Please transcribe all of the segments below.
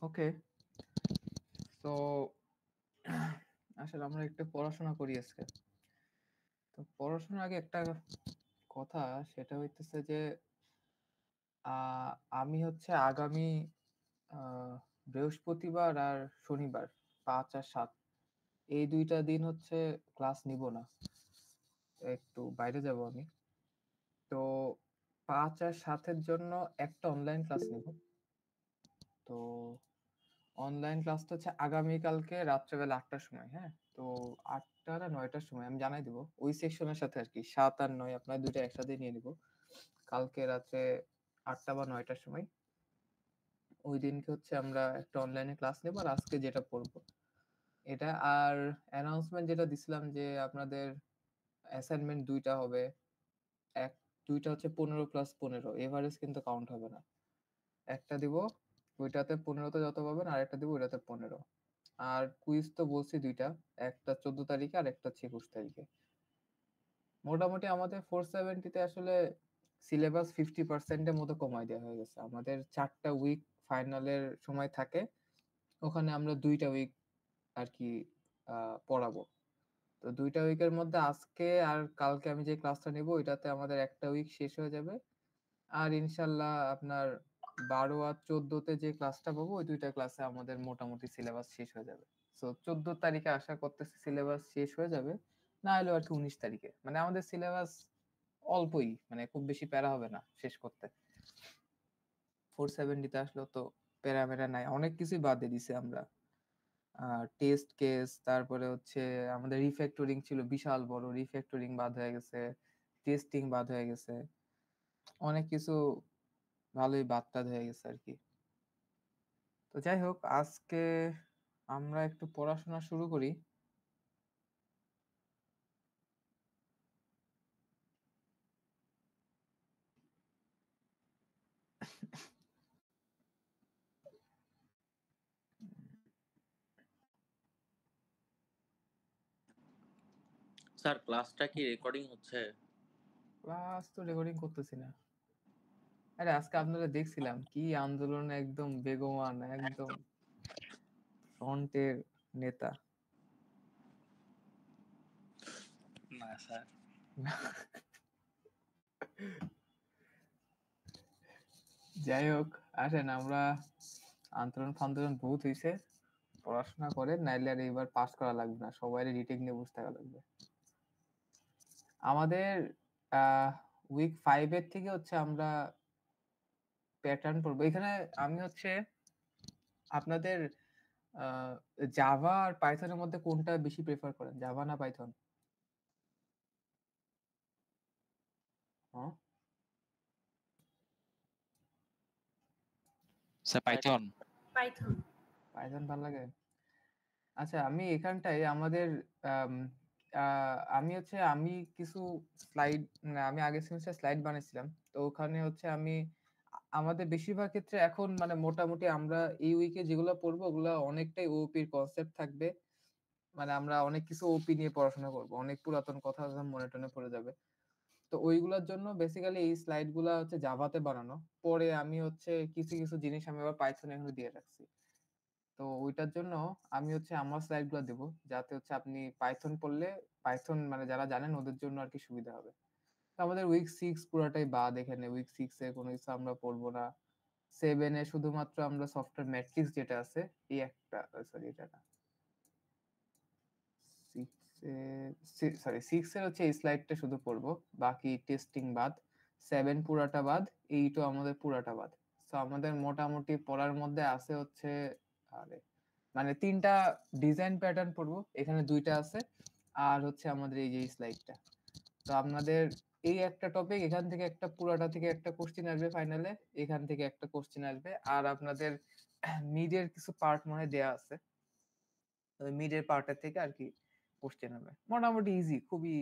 ওকে, তো আসলে আমরা একটু পড়াশোনা করি আজকে। তো পড়াশোনার আগে একটা কথা, সেটা হইতেছে যে আহ, আমি হচ্ছে আগামী আহ, বৃহস্পতিবার আর শনিবার 5 আর 7 এই দুইটা দিন হচ্ছে ক্লাস নিব না, একটু বাইরে যাব আমি। তো 5 আর 7-এর জন্য একটা অনলাইন ক্লাস নিব। তো অনলাইন ক্লাসটা হচ্ছে আগামীকালকে রাত্রেবেলা 8টার সময়। হ্যাঁ, তো 8টা না 9টার সময় আমি জানাই দিব, ওই সেকশনের সাথে আর কি। 7 আর 9 আপনার দুইটা একসাথে নিয়ে নিব কালকে রাত্রে 8টা বা 9টার সময়। ওই দিনকে হচ্ছে আমরা একটা অনলাইনে ক্লাস নেব, আর আজকে যেটা পড়বো এটা। আর অ্যানাউন্সমেন্ট যেটা দিছিলাম যে আপনাদের অ্যাসাইনমেন্ট দুইটা হবে, এক দুইটা হচ্ছে 15+15, এভারেজ কিন্তু কাউন্ট হবে না। একটা দিব, ওইটাতে 15তে যত পাবেন, আর একটা দিব ওইটাতে 15। আর কুইজ তো বলছি দুইটা, একটা 14 তারিখে আর একটা হচ্ছে 21 তারিখে। মোটামুটি আমাদের 470-তে আসলে সিলেবাস 50%-এর মতো কমাই দেওয়া হয়ে গেছে। আমাদের 4টা উইক ফাইনালের সময় থাকে, ওখানে আমরা 2টা উইক আর কি পড়াবো। তো 2টা উইকের মধ্যে আজকে আর কালকে আমি যে ক্লাসটা নিব ওইটাতে আমাদের একটা উইক শেষ হয়ে যাবে। আর ইনশাল্লাহ আপনার 12 আর 14-তে যে ক্লাসটা পাবো, ওই দুইটা ক্লাসে আমাদের মোটামুটি সিলেবাস শেষ হয়ে যাবে। তো 14 তারিখে আশা করতেছি সিলেবাস শেষ হয়ে যাবে, না হলেও আর কি 19 তারিখে। মানে আমাদের সিলেবাস অল্পই, মানে খুব বেশি প্যারা হবে না শেষ করতে। 470-তে আসলেও তো প্যারা ম্যারা নাই, অনেক কিছুই বাদ দিয়ে দিছে আমরা। টেস্ট কেস, তারপরে হচ্ছে আমাদের রিফ্যাক্টরিং ছিল বিশাল বড়, রিফ্যাক্টরিং বাদ হয়ে গেছে, টেস্টিং বাদ হয়ে গেছে, অনেক কিছু ভালোই বাদ টাদ হয়ে গেছে আর কি। তো যাই হোক, আজকে আমরা একটু পড়াশোনা শুরু করি। স্যার ক্লাসটা কি রেকর্ডিং হচ্ছে? ক্লাস তো রেকর্ডিং করতেছি না। আরে আজকে আপনারা দেখছিলাম কি আন্দোলনে একদম বেগবান, একদম ফ্রন্টের নেতা। না স্যার। যাই হোক, আসেন আমরা, আন্দোলন ফান্দোলন বহুত হয়েছে, পড়াশোনা করেন, নাইলে আর এইবার পাস করা লাগবে না, সবাই রিটেক নিয়ে বসে থাকা লাগবে। আমাদের উইক 5-এর থেকে হচ্ছে আমরা প্যাটার্ন পড়বো এখানে। আমি হচ্ছে আপনাদের জাভা আর পাইথনের মধ্যে কোনটা বেশি প্রেফার করেন, জাভা না পাইথন? হ্যাঁ, স্যার পাইথন। পাইথন। পাইথন ভালো লাগে। আচ্ছা, আমি এখানটায় আমাদের আমি কিছু স্লাইড, আমি আগের সেমিস্টার স্লাইড বানিয়েছিলাম। তো ওখানে হচ্ছে আমি আমাদের বেশিরভাগ ক্ষেত্রে এখন মানে মোটামুটি আমরা এই উইকে যেগুলো পড়বো ওগুলো অনেকটাই ওপির কনসেপ্ট থাকবে। মানে আমরা অনেক কিছু ওপি নিয়ে পড়াশোনা করব, অনেক পুরাতন কথা মনে টনে পড়ে যাবে। তো ওইগুলোর জন্য বেসিক্যালি এই স্লাইড গুলা হচ্ছে জাভাতে বানানো। পরে আমি হচ্ছে কিছু কিছু জিনিস আমি আবার পাইথনে এখানে দিয়ে রাখছি। তো ওইটার জন্য আমি হচ্ছে আমার স্লাইড গুলো দেবো, যাতে হচ্ছে আপনি পাইথন পড়লে, পাইথন মানে যারা জানেন ওদের জন্য আর কি সুবিধা হবে। তো আমাদের উইক 6 পুরাটাই বাদ, এখানে উইক 6-এ কোনো কিছু আমরা পড়বো না। 7-এ শুধুমাত্র আমরা সফটওয়্যার ম্যাট্রিক্স যেটা আছে এই একটা, সরি এটা না, 6-এর হচ্ছে এই স্লাইডটা শুধু পড়বো, বাকি টেস্টিং বাদ। 7 পুরাটা বাদ, 8ও আমাদের পুরাটা বাদ। তো আমাদের মোটামুটি পড়ার মধ্যে আছে হচ্ছে, আরে মানে 3টা ডিজাইন প্যাটার্ন পড়বো, এখানে 2টা আছে, আর হচ্ছে আমাদের এই যে স্লাইডটা। তো আপনাদের এই একটা টপিক, এখান থেকে একটা, পুরাটা থেকে একটা কোশ্চেন আসবে ফাইনালে, এখান থেকে একটা কোশ্চেন আসবে। আর আপনাদের মিডের কিছু পার্ট মনে হয় দেয়া আছে, মিডের পার্টের থেকে আর কি কোশ্চেন হবে। মোটামুটি ইজি, খুবই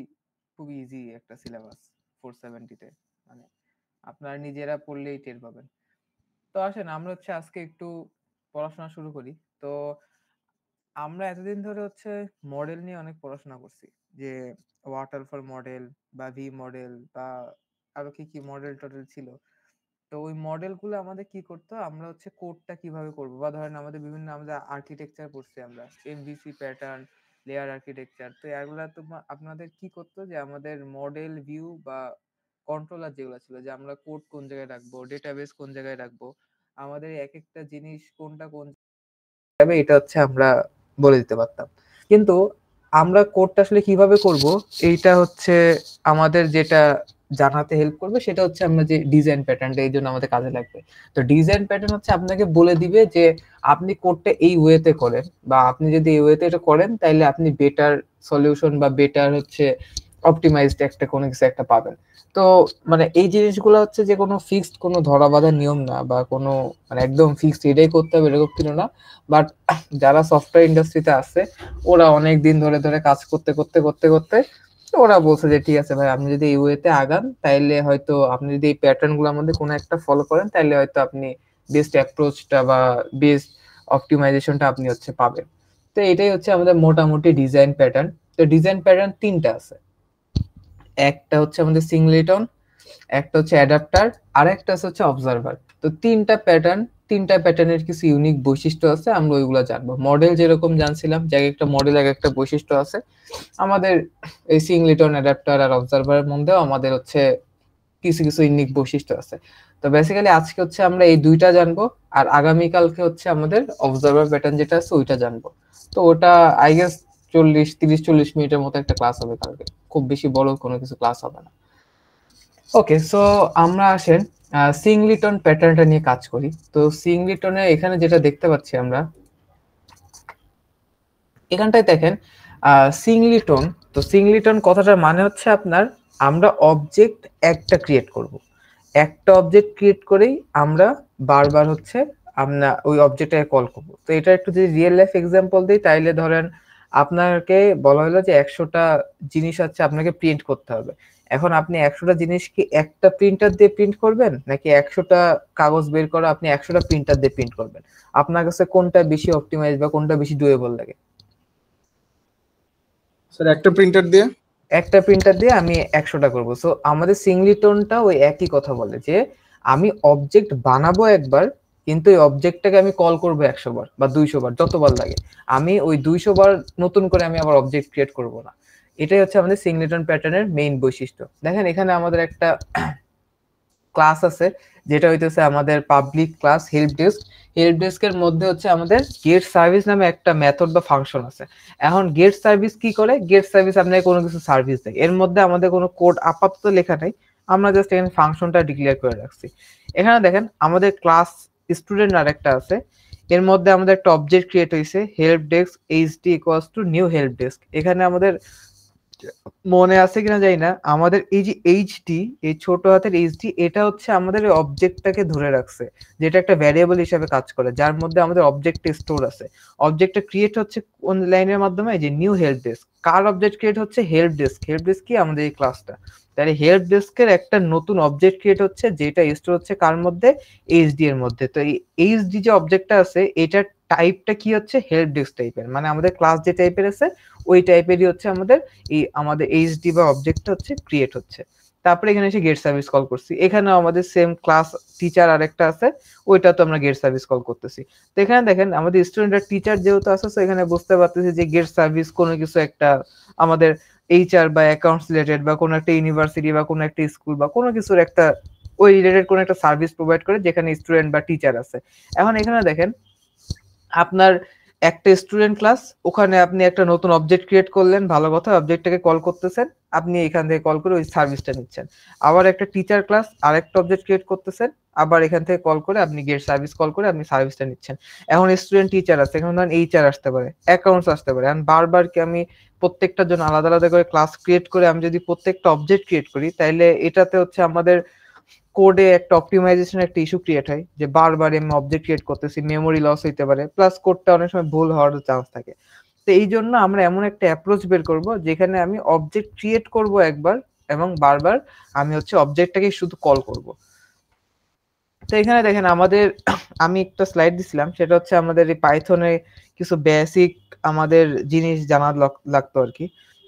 খুবই ইজি একটা সিলেবাস 470-তে। মানে আপনারা নিজেরা পড়লেই টের পাবেন। তো আসেন আমরা হচ্ছে আজকে একটু পড়াশোনা শুরু করি। তো আমরা এতদিন ধরে হচ্ছে মডেল নিয়ে অনেক পড়াশোনা করছি, যে ওয়াটারফল মডেল বা ভি মডেল বা আরো কি কি মডেল টডেল ছিল। তো ওই মডেলগুলো আমাদের কি করতো, আমরা হচ্ছে কোডটা কিভাবে করব, বা ধরেন আমাদের বিভিন্ন আমাদের আর্কিটেকচার পড়ছি আমরা, এমভিসি প্যাটার্ন, লেয়ার আর্কিটেকচার। তো এগুলা তো আপনাদের কি করতো যে আমাদের মডেল ভিউ বা কন্ট্রোলার যেগুলো ছিল, যে আমরা কোড কোন জায়গায় রাখবো, ডেটাবেস কোন জায়গায় রাখবো, আমাদের এক একটা জিনিস কোনটা কোন যাবে, এটা হচ্ছে আমরা বলে দিতে পারতাম। কিন্তু আমরা কোডটা আসলে কিভাবে করব, এইটা হচ্ছে আমাদের যেটা জানাতে হেল্প করবে সেটা হচ্ছে আমরা যে ডিজাইন প্যাটার্নটা এই জন্য আমাদের কাজে লাগবে। তো ডিজাইন প্যাটার্ন হচ্ছে আপনাকে বলে দিবে যে আপনি কোডটা এই ওয়েতে করেন, বা আপনি যদি এই ওয়েতে এটা করেন তাহলে আপনি বেটার সলিউশন বা বেটার হচ্ছে অপটিমাইজড একটা কোনো কিছু একটা পাবেন। তো মানে এই জিনিসগুলো হচ্ছে যে কোনো ফিক্সড কোনো ধরা বাঁধা নিয়ম না, বা কোনো মানে একদম ফিক্সড এটাই করতে হবে এরকম কিছু না। বাট যারা সফটওয়্যার ইন্ডাস্ট্রিতে আছে ওরা অনেক দিন ধরে ধরে কাজ করতে করতে করতে করতে ওরা বলছে যে ঠিক আছে ভাই, আপনি যদি এই ওয়েতে আগান তাইলে হয়তো, আপনি যদি এই প্যাটার্ন গুলোর মধ্যে কোনো একটা ফলো করেন তাহলে হয়তো আপনি বেস্ট অ্যাপ্রোচটা বা বেস্ট অপটিমাইজেশনটা আপনি হচ্ছে পাবেন। তো এটাই হচ্ছে আমাদের মোটামুটি ডিজাইন প্যাটার্ন। তো ডিজাইন প্যাটার্ন তিনটা আছে, একটা হচ্ছে আমাদের সিংলেটন, একটা হচ্ছে অ্যাডাপ্টার, আর একটা হচ্ছে অবজারভার। তো তিনটা প্যাটার্নের কিছু ইউনিক বৈশিষ্ট্য আছে, আমরা ওইগুলো জানবো। মডেল যেরকম জানছিলাম যে এক একটা মডেল এক একটা বৈশিষ্ট্য আছে, আমাদের এই সিংলেটন, অ্যাডাপ্টার আর অবজারভারের মধ্যেও আমাদের হচ্ছে কিছু কিছু ইউনিক বৈশিষ্ট্য আছে। তো বেসিক্যালি আজকে হচ্ছে আমরা এই দুইটা জানবো, আর আগামীকালকে হচ্ছে আমাদের অবজারভার প্যাটার্ন যেটা আছে ওইটা জানবো। তো ওটা আই গেস 40 মিনিটের মতো একটা ক্লাস হবে কালকে, খুব বেশি বড় কোনো কিছু ক্লাস হবে না। ওকে, সো আমরা আসেন সিংলিটন প্যাটার্নটা নিয়ে কাজ করি। তো সিংলিটনে এখানে যেটা দেখতে পাচ্ছি আমরা, এখানটায় দেখেন সিংলিটন। তো সিংলিটন কথাটার মানে হচ্ছে আপনার, আমরা অবজেক্ট একটা ক্রিয়েট করব, একটা অবজেক্ট ক্রিয়েট করেই আমরা বারবার হচ্ছে আমরা ওই অবজেক্টটাকে কল করব। তো এটা একটু যদি রিয়েল লাইফ এক্সাম্পল দিই, তাইলে ধরেন আপনাকে বলা হলো যে 100টা জিনিস আছে আপনাকে প্রিন্ট করতে হবে। এখন আপনি 100টা জিনিস কি একটা প্রিন্টার দিয়ে প্রিন্ট করবেন, নাকি 100টা কাগজ বের করে আপনি 100টা প্রিন্টার দিয়ে প্রিন্ট করবেন? আপনার কাছে কোনটা বেশি অপটিমাইজ বা কোনটা বেশি ডুয়েবল লাগে? স্যার একটা প্রিন্টার দিয়ে। একটা প্রিন্টার দিয়ে আমি 100টা করব। সো আমাদের সিংলিটনটা ওই একই কথা বলে যে আমি অবজেক্ট বানাবো একবার, কিন্তু এই অবজেক্টটাকে আমি কল করবো 100 বার বা 200 বার, যতবার লাগে। আমি ওই 200 বার নতুন করে আমি আবার অবজেক্ট ক্রিয়েট করব না। এটাই হচ্ছে আমাদের সিংলিটন প্যাটার্নের মেইন বৈশিষ্ট্য। দেখেন এখানে আমাদের একটা ক্লাস আছে, যেটা হইতেছে আমাদের public class help desk. Help ডেস্কের মধ্যে হচ্ছে আমাদের গেট সার্ভিস নামে একটা মেথড বা ফাংশন আছে। এখন গেট সার্ভিস কি করে, গেট সার্ভিস আপনাকে কোনো কিছু সার্ভিস দেয়, এর মধ্যে আমাদের কোনো কোড আপাতত লেখা নাই, আমরা জাস্ট এখানে ফাংশনটা ডিক্লেয়ার করে রাখছি। এখানে দেখেন আমাদের ক্লাস স্টুডেন্ট আর একটা আছে, এর মধ্যে আমাদের একটা অবজেক্ট ক্রিয়েট হয়েছে help desk HD equals to new help desk. এখানে আমাদের মনে আছে কিনা জানি না, আমাদের এই যে এইচডি, এই ছোট হাতের এইচডি, এটা হচ্ছে আমাদের অবজেক্টটাকে ধরে রাখছে, যেটা একটা ভ্যারিয়েবল হিসেবে কাজ করে, যার মধ্যে আমাদের অবজেক্ট স্টোর আছে। অবজেক্টটা ক্রিয়েট হচ্ছে কোন লাইনের মাধ্যমে, যে নিউ হেল্প ডেস্ক। কার অবজেক্ট ক্রিয়েট হচ্ছে, হেল্প ডেস্ক। হেল্প ডেস্ক কি, আমাদের এই ক্লাসটা। তাহলে হেল্প ডেস্কের একটা নতুন অবজেক্ট ক্রিয়েট হচ্ছে, যেটা স্টোর হচ্ছে কার মধ্যে, এইচডি এর মধ্যে। তো এই এইচডি যে অবজেক্টটা আছে, এটার টাইপটা কি হচ্ছে, হেল্প ডেস্ক টাইপের, মানে আমাদের ক্লাস যে টাইপের আছে ওই টাইপেরই হচ্ছে আমাদের এইচডি বা অবজেক্টটা হচ্ছে ক্রিয়েট হচ্ছে। তারপরে এখানে এসে গেট সার্ভিস কল করছি, এখানেও আমাদের সেম ক্লাস টিচার আরেকটা আছে, ওইটা তো আমরা গেট সার্ভিস কল করতেছি। তো এখানে দেখেন আমাদের স্টুডেন্ট আর টিচার যেহেতু আছে, তো এখানে বুঝতে পারতেছি যে গেট সার্ভিস কোনো কিছু একটা আমাদের এইচআর বা অ্যাকাউন্টস রিলেটেড, বা কোনো একটা ইউনিভার্সিটি বা কোনো একটা স্কুল বা কোনো কিছুর একটা ওই রিলেটেড কোনো একটা সার্ভিস প্রোভাইড করে, যেখানে স্টুডেন্ট বা টিচার আছে। এখন এখানে দেখেন আপনার একটা স্টুডেন্ট ক্লাস, ওখানে আপনি একটা নতুন অবজেক্ট ক্রিয়েট করলেন, ভালো কথা, অবজেক্টটাকে কল করতেছেন, আপনি এখান থেকে কল করে ওই সার্ভিসটা নিচ্ছেন। আবার একটা টিচার ক্লাস, আরেকটা অবজেক্ট ক্রিয়েট করতেছেন, আবার এখান থেকে কল করে আপনি গেট সার্ভিস কল করে আপনি সার্ভিসটা নিচ্ছেন। এখন স্টুডেন্ট টিচার আছে, এখন ধরেন এইচআর আসতে পারে, অ্যাকাউন্টস আসতে পারে। এখন বারবার কি আমি প্রত্যেকটার জন্য আলাদা আলাদা করে ক্লাস ক্রিয়েট করে আমি যদি প্রত্যেকটা অবজেক্ট ক্রিয়েট করি, তাইলে এটাতে হচ্ছে আমাদের কোডে একটা অপটিমাইজেশন একটা ইস্যু ক্রিয়েট হয়, যে বারবার আমি অবজেক্ট ক্রিয়েট করতেছি, মেমোরি লস হইতে পারে, প্লাস কোডটা অনেক সময় ভুল হওয়ার চান্স থাকে। তো এই জন্য আমরা এমন একটা অ্যাপ্রোচ বের করব, যেখানে আমি অবজেক্ট ক্রিয়েট করব একবার, এবং বারবার আমি হচ্ছে অবজেক্টটাকে শুধু কল করব। তো এখানে দেখেন আমাদের আমি একটা স্লাইড দিছিলাম, সেটা হচ্ছে আমাদের এই পাইথনে কিছু বেসিক আমাদের জিনিস জানা লাগতো আর কি।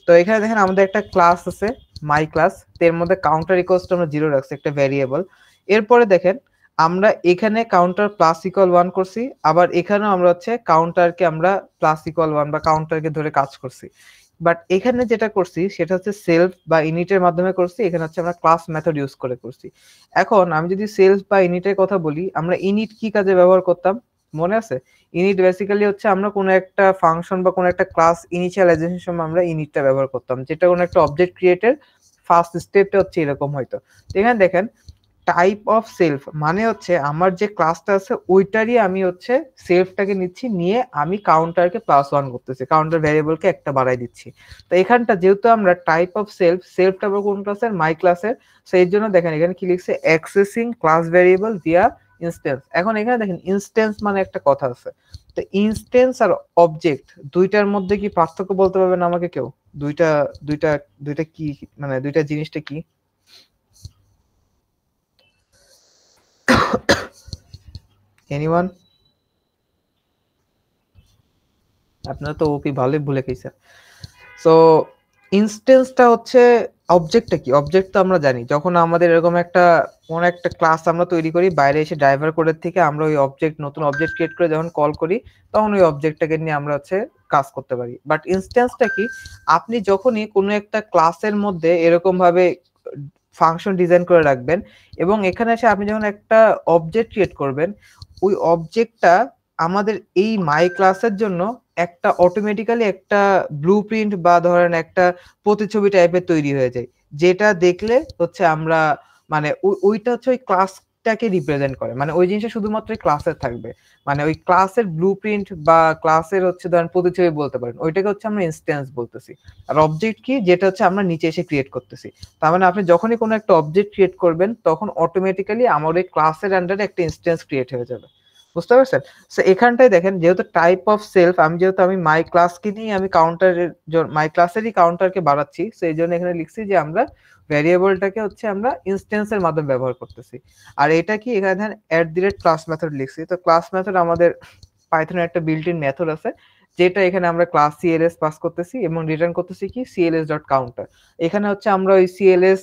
তো এখানে দেখেন আমাদের একটা ক্লাস আছে মাই ক্লাস, এর মধ্যে কাউন্টার ইকুয়ালস টু আমরা 0 রাখছি, একটা ভ্যারিয়েবল। এরপরে দেখেন আমরা এখানে কাউন্টার প্লাস ইকুয়াল 1 করছি, আবার এখানেও আমরা হচ্ছে কাউন্টারকে আমরা প্লাস ইকুয়াল 1 বা কাউন্টারকে ধরে কাজ করছি। বাট এখানে যেটা করছি সেটা হচ্ছে সেলফ বা ইনিটের মাধ্যমে করছি, এখানে হচ্ছে আমরা ক্লাস মেথড ইউজ করে করছি। এখন আমি যদি সেলফ বা ইনিটের কথা বলি, আমরা ইনিট কি কাজে ব্যবহার করতাম মনে আছে? ইনিট বেসিক্যালি হচ্ছে আমরা কোনো একটা ফাংশন বা কোনো একটা ক্লাস ইনিশিয়ালাইজেশনের সময় আমরা ইনিটটা ব্যবহার করতাম, যেটা কোনো একটা অবজেক্ট ক্রিয়েটের ফার্স্ট স্টেপটা হচ্ছে এরকম হয়তো। এখানে দেখেন টাইপ অফ সেলফ মানে হচ্ছে আমার যে ক্লাসটা আছে ওইটারই আমি হচ্ছে সেলফটাকে নিচ্ছি, নিয়ে আমি কাউন্টারকে +1 করতেছি, কাউন্টার ভ্যারিয়েবলকে একটা বাড়াই দিচ্ছি। তো এখানটা যেহেতু আমরা টাইপ অফ সেলফটা আবার কোন ক্লাসের? মাই ক্লাসের। সেই জন্য দেখেন এখানে কি লিখছে, accessing class variable via instance. এখন এখানে দেখেন ইনস্ট্যান্স মানে একটা কথা আছে, তো ইনস্ট্যান্স আর অবজেক্ট দুইটার মধ্যে কি পার্থক্য বলতে পারবেন আমাকে কেউ? দুইটা দুইটা দুইটা কি, মানে দুইটা জিনিসটা কি? এনিওয়ান? আপনারা তো ওপি ভালোই ভুলে গেছেন। সো ইনস্টেন্সটা হচ্ছে, অবজেক্টটা কি? অবজেক্ট তো আমরা জানি, যখন আমাদের এরকম একটা কোন একটা ক্লাস আমরা তৈরি করি, বাইরে এসে ড্রাইভার কোডের থেকে আমরা ওই অবজেক্ট, নতুন অবজেক্ট ক্রিয়েট করে যখন কল করি, তখন ওই অবজেক্টটাকে নিয়ে আমরা হচ্ছে কাজ করতে পারি। বাট ইনস্ট্যান্সটা কি? আপনি যখনই কোনো একটা ক্লাসের মধ্যে এরকম ভাবে ফাংশন ডিজাইন করে রাখবেন, এবং এখানে এসে আপনি যখন একটা অবজেক্ট ক্রিয়েট করবেন, ওই অবজেক্টটা আমাদের এই মাই ক্লাসের জন্য একটা অটোমেটিক্যালি একটা ব্লুপ্রিন্ট বা ধরেন একটা প্রতিছবি টাইপের তৈরি হয়ে যায়, যেটা দেখলে হচ্ছে আমরা মানে ওইটা হচ্ছে ওই ক্লাসটাকে রিপ্রেজেন্ট করে, মানে ওই জিনিসটা শুধুমাত্র ক্লাসের থাকবে, মানে ওই ক্লাসের ব্লুপ্রিন্ট বা ক্লাসের হচ্ছে ধরেন প্রতিছবি বলতে পারেন, ওইটাকে হচ্ছে আমরা ইনস্ট্যান্স বলতেছি। আর অবজেক্ট কি? যেটা হচ্ছে আমরা নিচে এসে ক্রিয়েট করতেছি। তার মানে আপনি যখনই কোনো একটা অবজেক্ট ক্রিয়েট করবেন, তখন অটোমেটিক্যালি আমার ওই ক্লাসের আন্ডারে একটা ইনস্ট্যান্স ক্রিয়েট হয়ে যাবে। বুঝতে পারছেন? সো এখানটায় দেখেন, যেহেতু টাইপ অফ সেলফ, যেহেতু আমি মাই ক্লাসকে নিয়ে আমি কাউন্টারের মাই ক্লাসেরই কাউন্টারকে বাড়াচ্ছি, সো এই জন্য এখানে লিখছি যে আমরা ভ্যারিয়েবলটাকে হচ্ছে আমরা ইনস্ট্যান্সের মাধ্যমে ব্যবহার করতেছি। আর এটা কি? এখানে দেখেন @ক্লাস মেথড লিখছি। তো ক্লাস মেথড আমাদের পাইথনের একটা বিল্ট ইন মেথড আছে, যেটা এখানে আমরা ক্লাস সিএলএস পাস করতেছি এবং রিটার্ন করতেছি কি? cls.counter। এখানে হচ্ছে আমরা ওই সিএলএস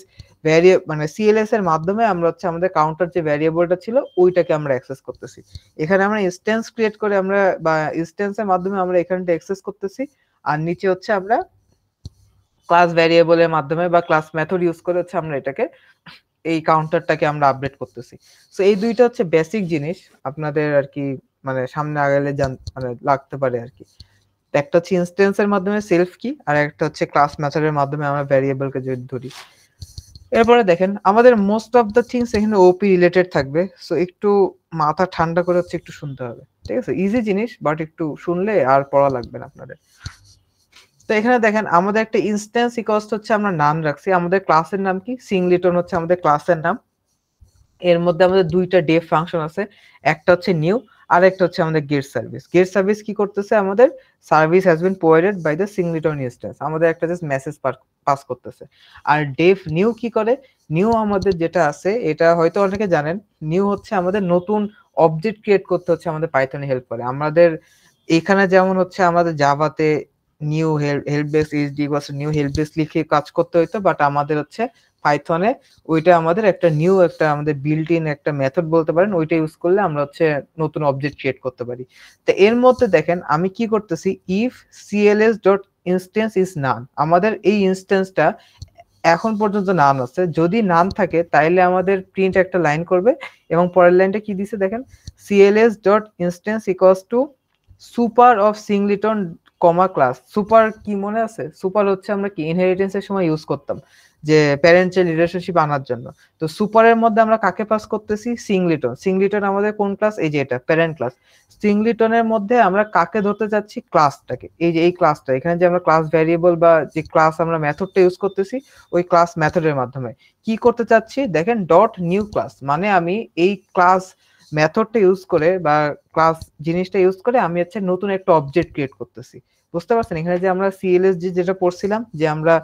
মানে সিএলএস এর মাধ্যমে আমরা হচ্ছে আমাদের কাউন্টার যে ভ্যারিয়েবলটা ছিল ওইটাকে আমরা অ্যাক্সেস করতেছি। এখানে আমরা ইনস্ট্যান্স ক্রিয়েট করে আমরা, বা ইনস্ট্যান্সের মাধ্যমে আমরা এখানটা অ্যাক্সেস করতেছি, আর নিচে হচ্ছে আমরা ক্লাস ভ্যারিয়েবলের মাধ্যমে বা ক্লাস মেথড ইউজ করে হচ্ছে আমরা এটাকে, এই কাউন্টারটাকে আমরা আপডেট করতেছি। সো এই দুইটা হচ্ছে বেসিক জিনিস আপনাদের আর কি, মানে সামনে আগালে মানে লাগতে পারে আর কি। একটা হচ্ছে ইনস্ট্যান্সের মাধ্যমে সেলফ কি, আর একটা হচ্ছে ক্লাস মেথডের মাধ্যমে আমরা ভ্যারিয়েবলকে যদি ধরি। এরপরে দেখেন আমাদের মোস্ট অফ দ্য থিংস এখানে ওপি রিলেটেড থাকবে, সো একটু মাথা ঠান্ডা করে হচ্ছে একটু শুনতে হবে, ঠিক আছে? ইজি জিনিস, বাট একটু শুনলে আর পড়া লাগবে না আপনাদের। তো এখানে দেখেন আমাদের একটা ইনস্ট্যান্স ইকোয়ালস হচ্ছে আমরা নাম রাখছি, আমাদের ক্লাসের নাম কি? সিংলিটন হচ্ছে আমাদের ক্লাসের নাম। এর মধ্যে আমাদের দুইটা ডেফ ফাংশন আছে, একটা হচ্ছে নিউ, আর একটা হচ্ছে আমাদের গেট সার্ভিস। গেট সার্ভিস কি করতেছে? আমাদের service has been provided by the singleton instance, আমাদের একটা জাস্ট মেসেজ পাস করতেছে। আর ডেফ নিউ কি করে? নিউ আমাদের যেটা আছে, এটা হয়তো অনেকে জানেন, নিউ হচ্ছে আমাদের নতুন অবজেক্ট ক্রিয়েট করতে হচ্ছে আমাদের পাইথনে হেল্প করে। আমাদের এখানে যেমন হচ্ছে আমাদের জাভাতে নিউ হেল্প বেস এইচডি বা নিউ হেল্প বেস লিখে কাজ করতে হইতো, বাট আমাদের হচ্ছে পাইথনে ওইটা আমাদের একটা নিউ, একটা আমাদের বিল্ট ইন একটা মেথড বলতে পারেন, ওইটা ইউজ করলে আমরা হচ্ছে নতুন অবজেক্ট ক্রিয়েট করতে পারি। তো এর মধ্যে দেখেন আমি কি করতেছি, if cls dot instance is none, আমাদের এই ইনস্ট্যান্সটা এখন পর্যন্ত নান আছে, যদি নান থাকে তাইলে আমাদের প্রিন্ট একটা লাইন করবে, এবং পরের লাইনটা কি দিছে দেখেন, cls dot instance equals to super of singleton comma class. Super কি মনে আছে? সুপার হচ্ছে আমরা কি ইনহেরিটেন্সের সময় ইউজ করতাম, যে প্যারেন্ট চাইল্ড রিলেশনশিপ আনার জন্য। তো সুপারের মধ্যে আমরা কাকে পাস করতেছি? সিংলিটন। সিংলিটন আমাদের কোন ক্লাস? এই যে এটা প্যারেন্ট ক্লাস। সিংলিটনের মধ্যে আমরা কাকে ধরতে চাচ্ছি? ক্লাসটাকে। এই যে এই ক্লাসটা, এখানে যে আমরা ক্লাস ভ্যারিয়েবল বা যে ক্লাস আমরা মেথডটা ইউজ করতেছি, ওই ক্লাস মেথডের মাধ্যমে কি করতে চাচ্ছি দেখেন, ডট নিউ ক্লাস, মানে আমি এই ক্লাস মেথডটা ইউজ করে বা ক্লাস জিনিসটা ইউজ করে আমি হচ্ছে নতুন একটা অবজেক্ট ক্রিয়েট করতেছি। বুঝতে পারছেন? এখানে যে আমরা সিএলএসজি যেটা পড়ছিলাম, যে আমরা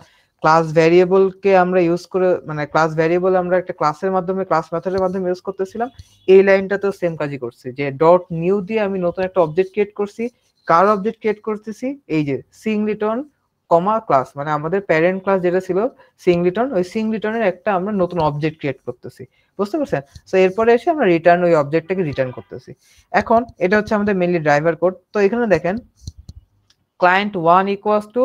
ক্লাস ভ্যারিয়েবলকে আমরা ইউজ করে, মানে ক্লাস ভ্যারিয়েবল আমরা একটা ক্লাসের মাধ্যমে, ক্লাস মেথডের মাধ্যমে ইউজ করতেছিলাম, এই লাইনটাতেও সেম কাজই করছি, যে ডট নিউ দিয়ে আমি নতুন একটা অবজেক্ট ক্রিয়েট করছি। কার অবজেক্ট ক্রিয়েট করতেছি? এই যে সিংলিটন কমা ক্লাস, মানে আমাদের প্যারেন্ট ক্লাস যেটা ছিল সিংলিটন, ওই সিংলিটনের একটা আমরা নতুন অবজেক্ট ক্রিয়েট করতেছি। বুঝতে পারছেন? সো এরপরে এসে আমরা রিটার্ন ওই অবজেক্টটাকে রিটার্ন করতেছি। এখন এটা হচ্ছে আমাদের মেইনলি ড্রাইভার কোড। তো এখানে দেখেন client 1 equals to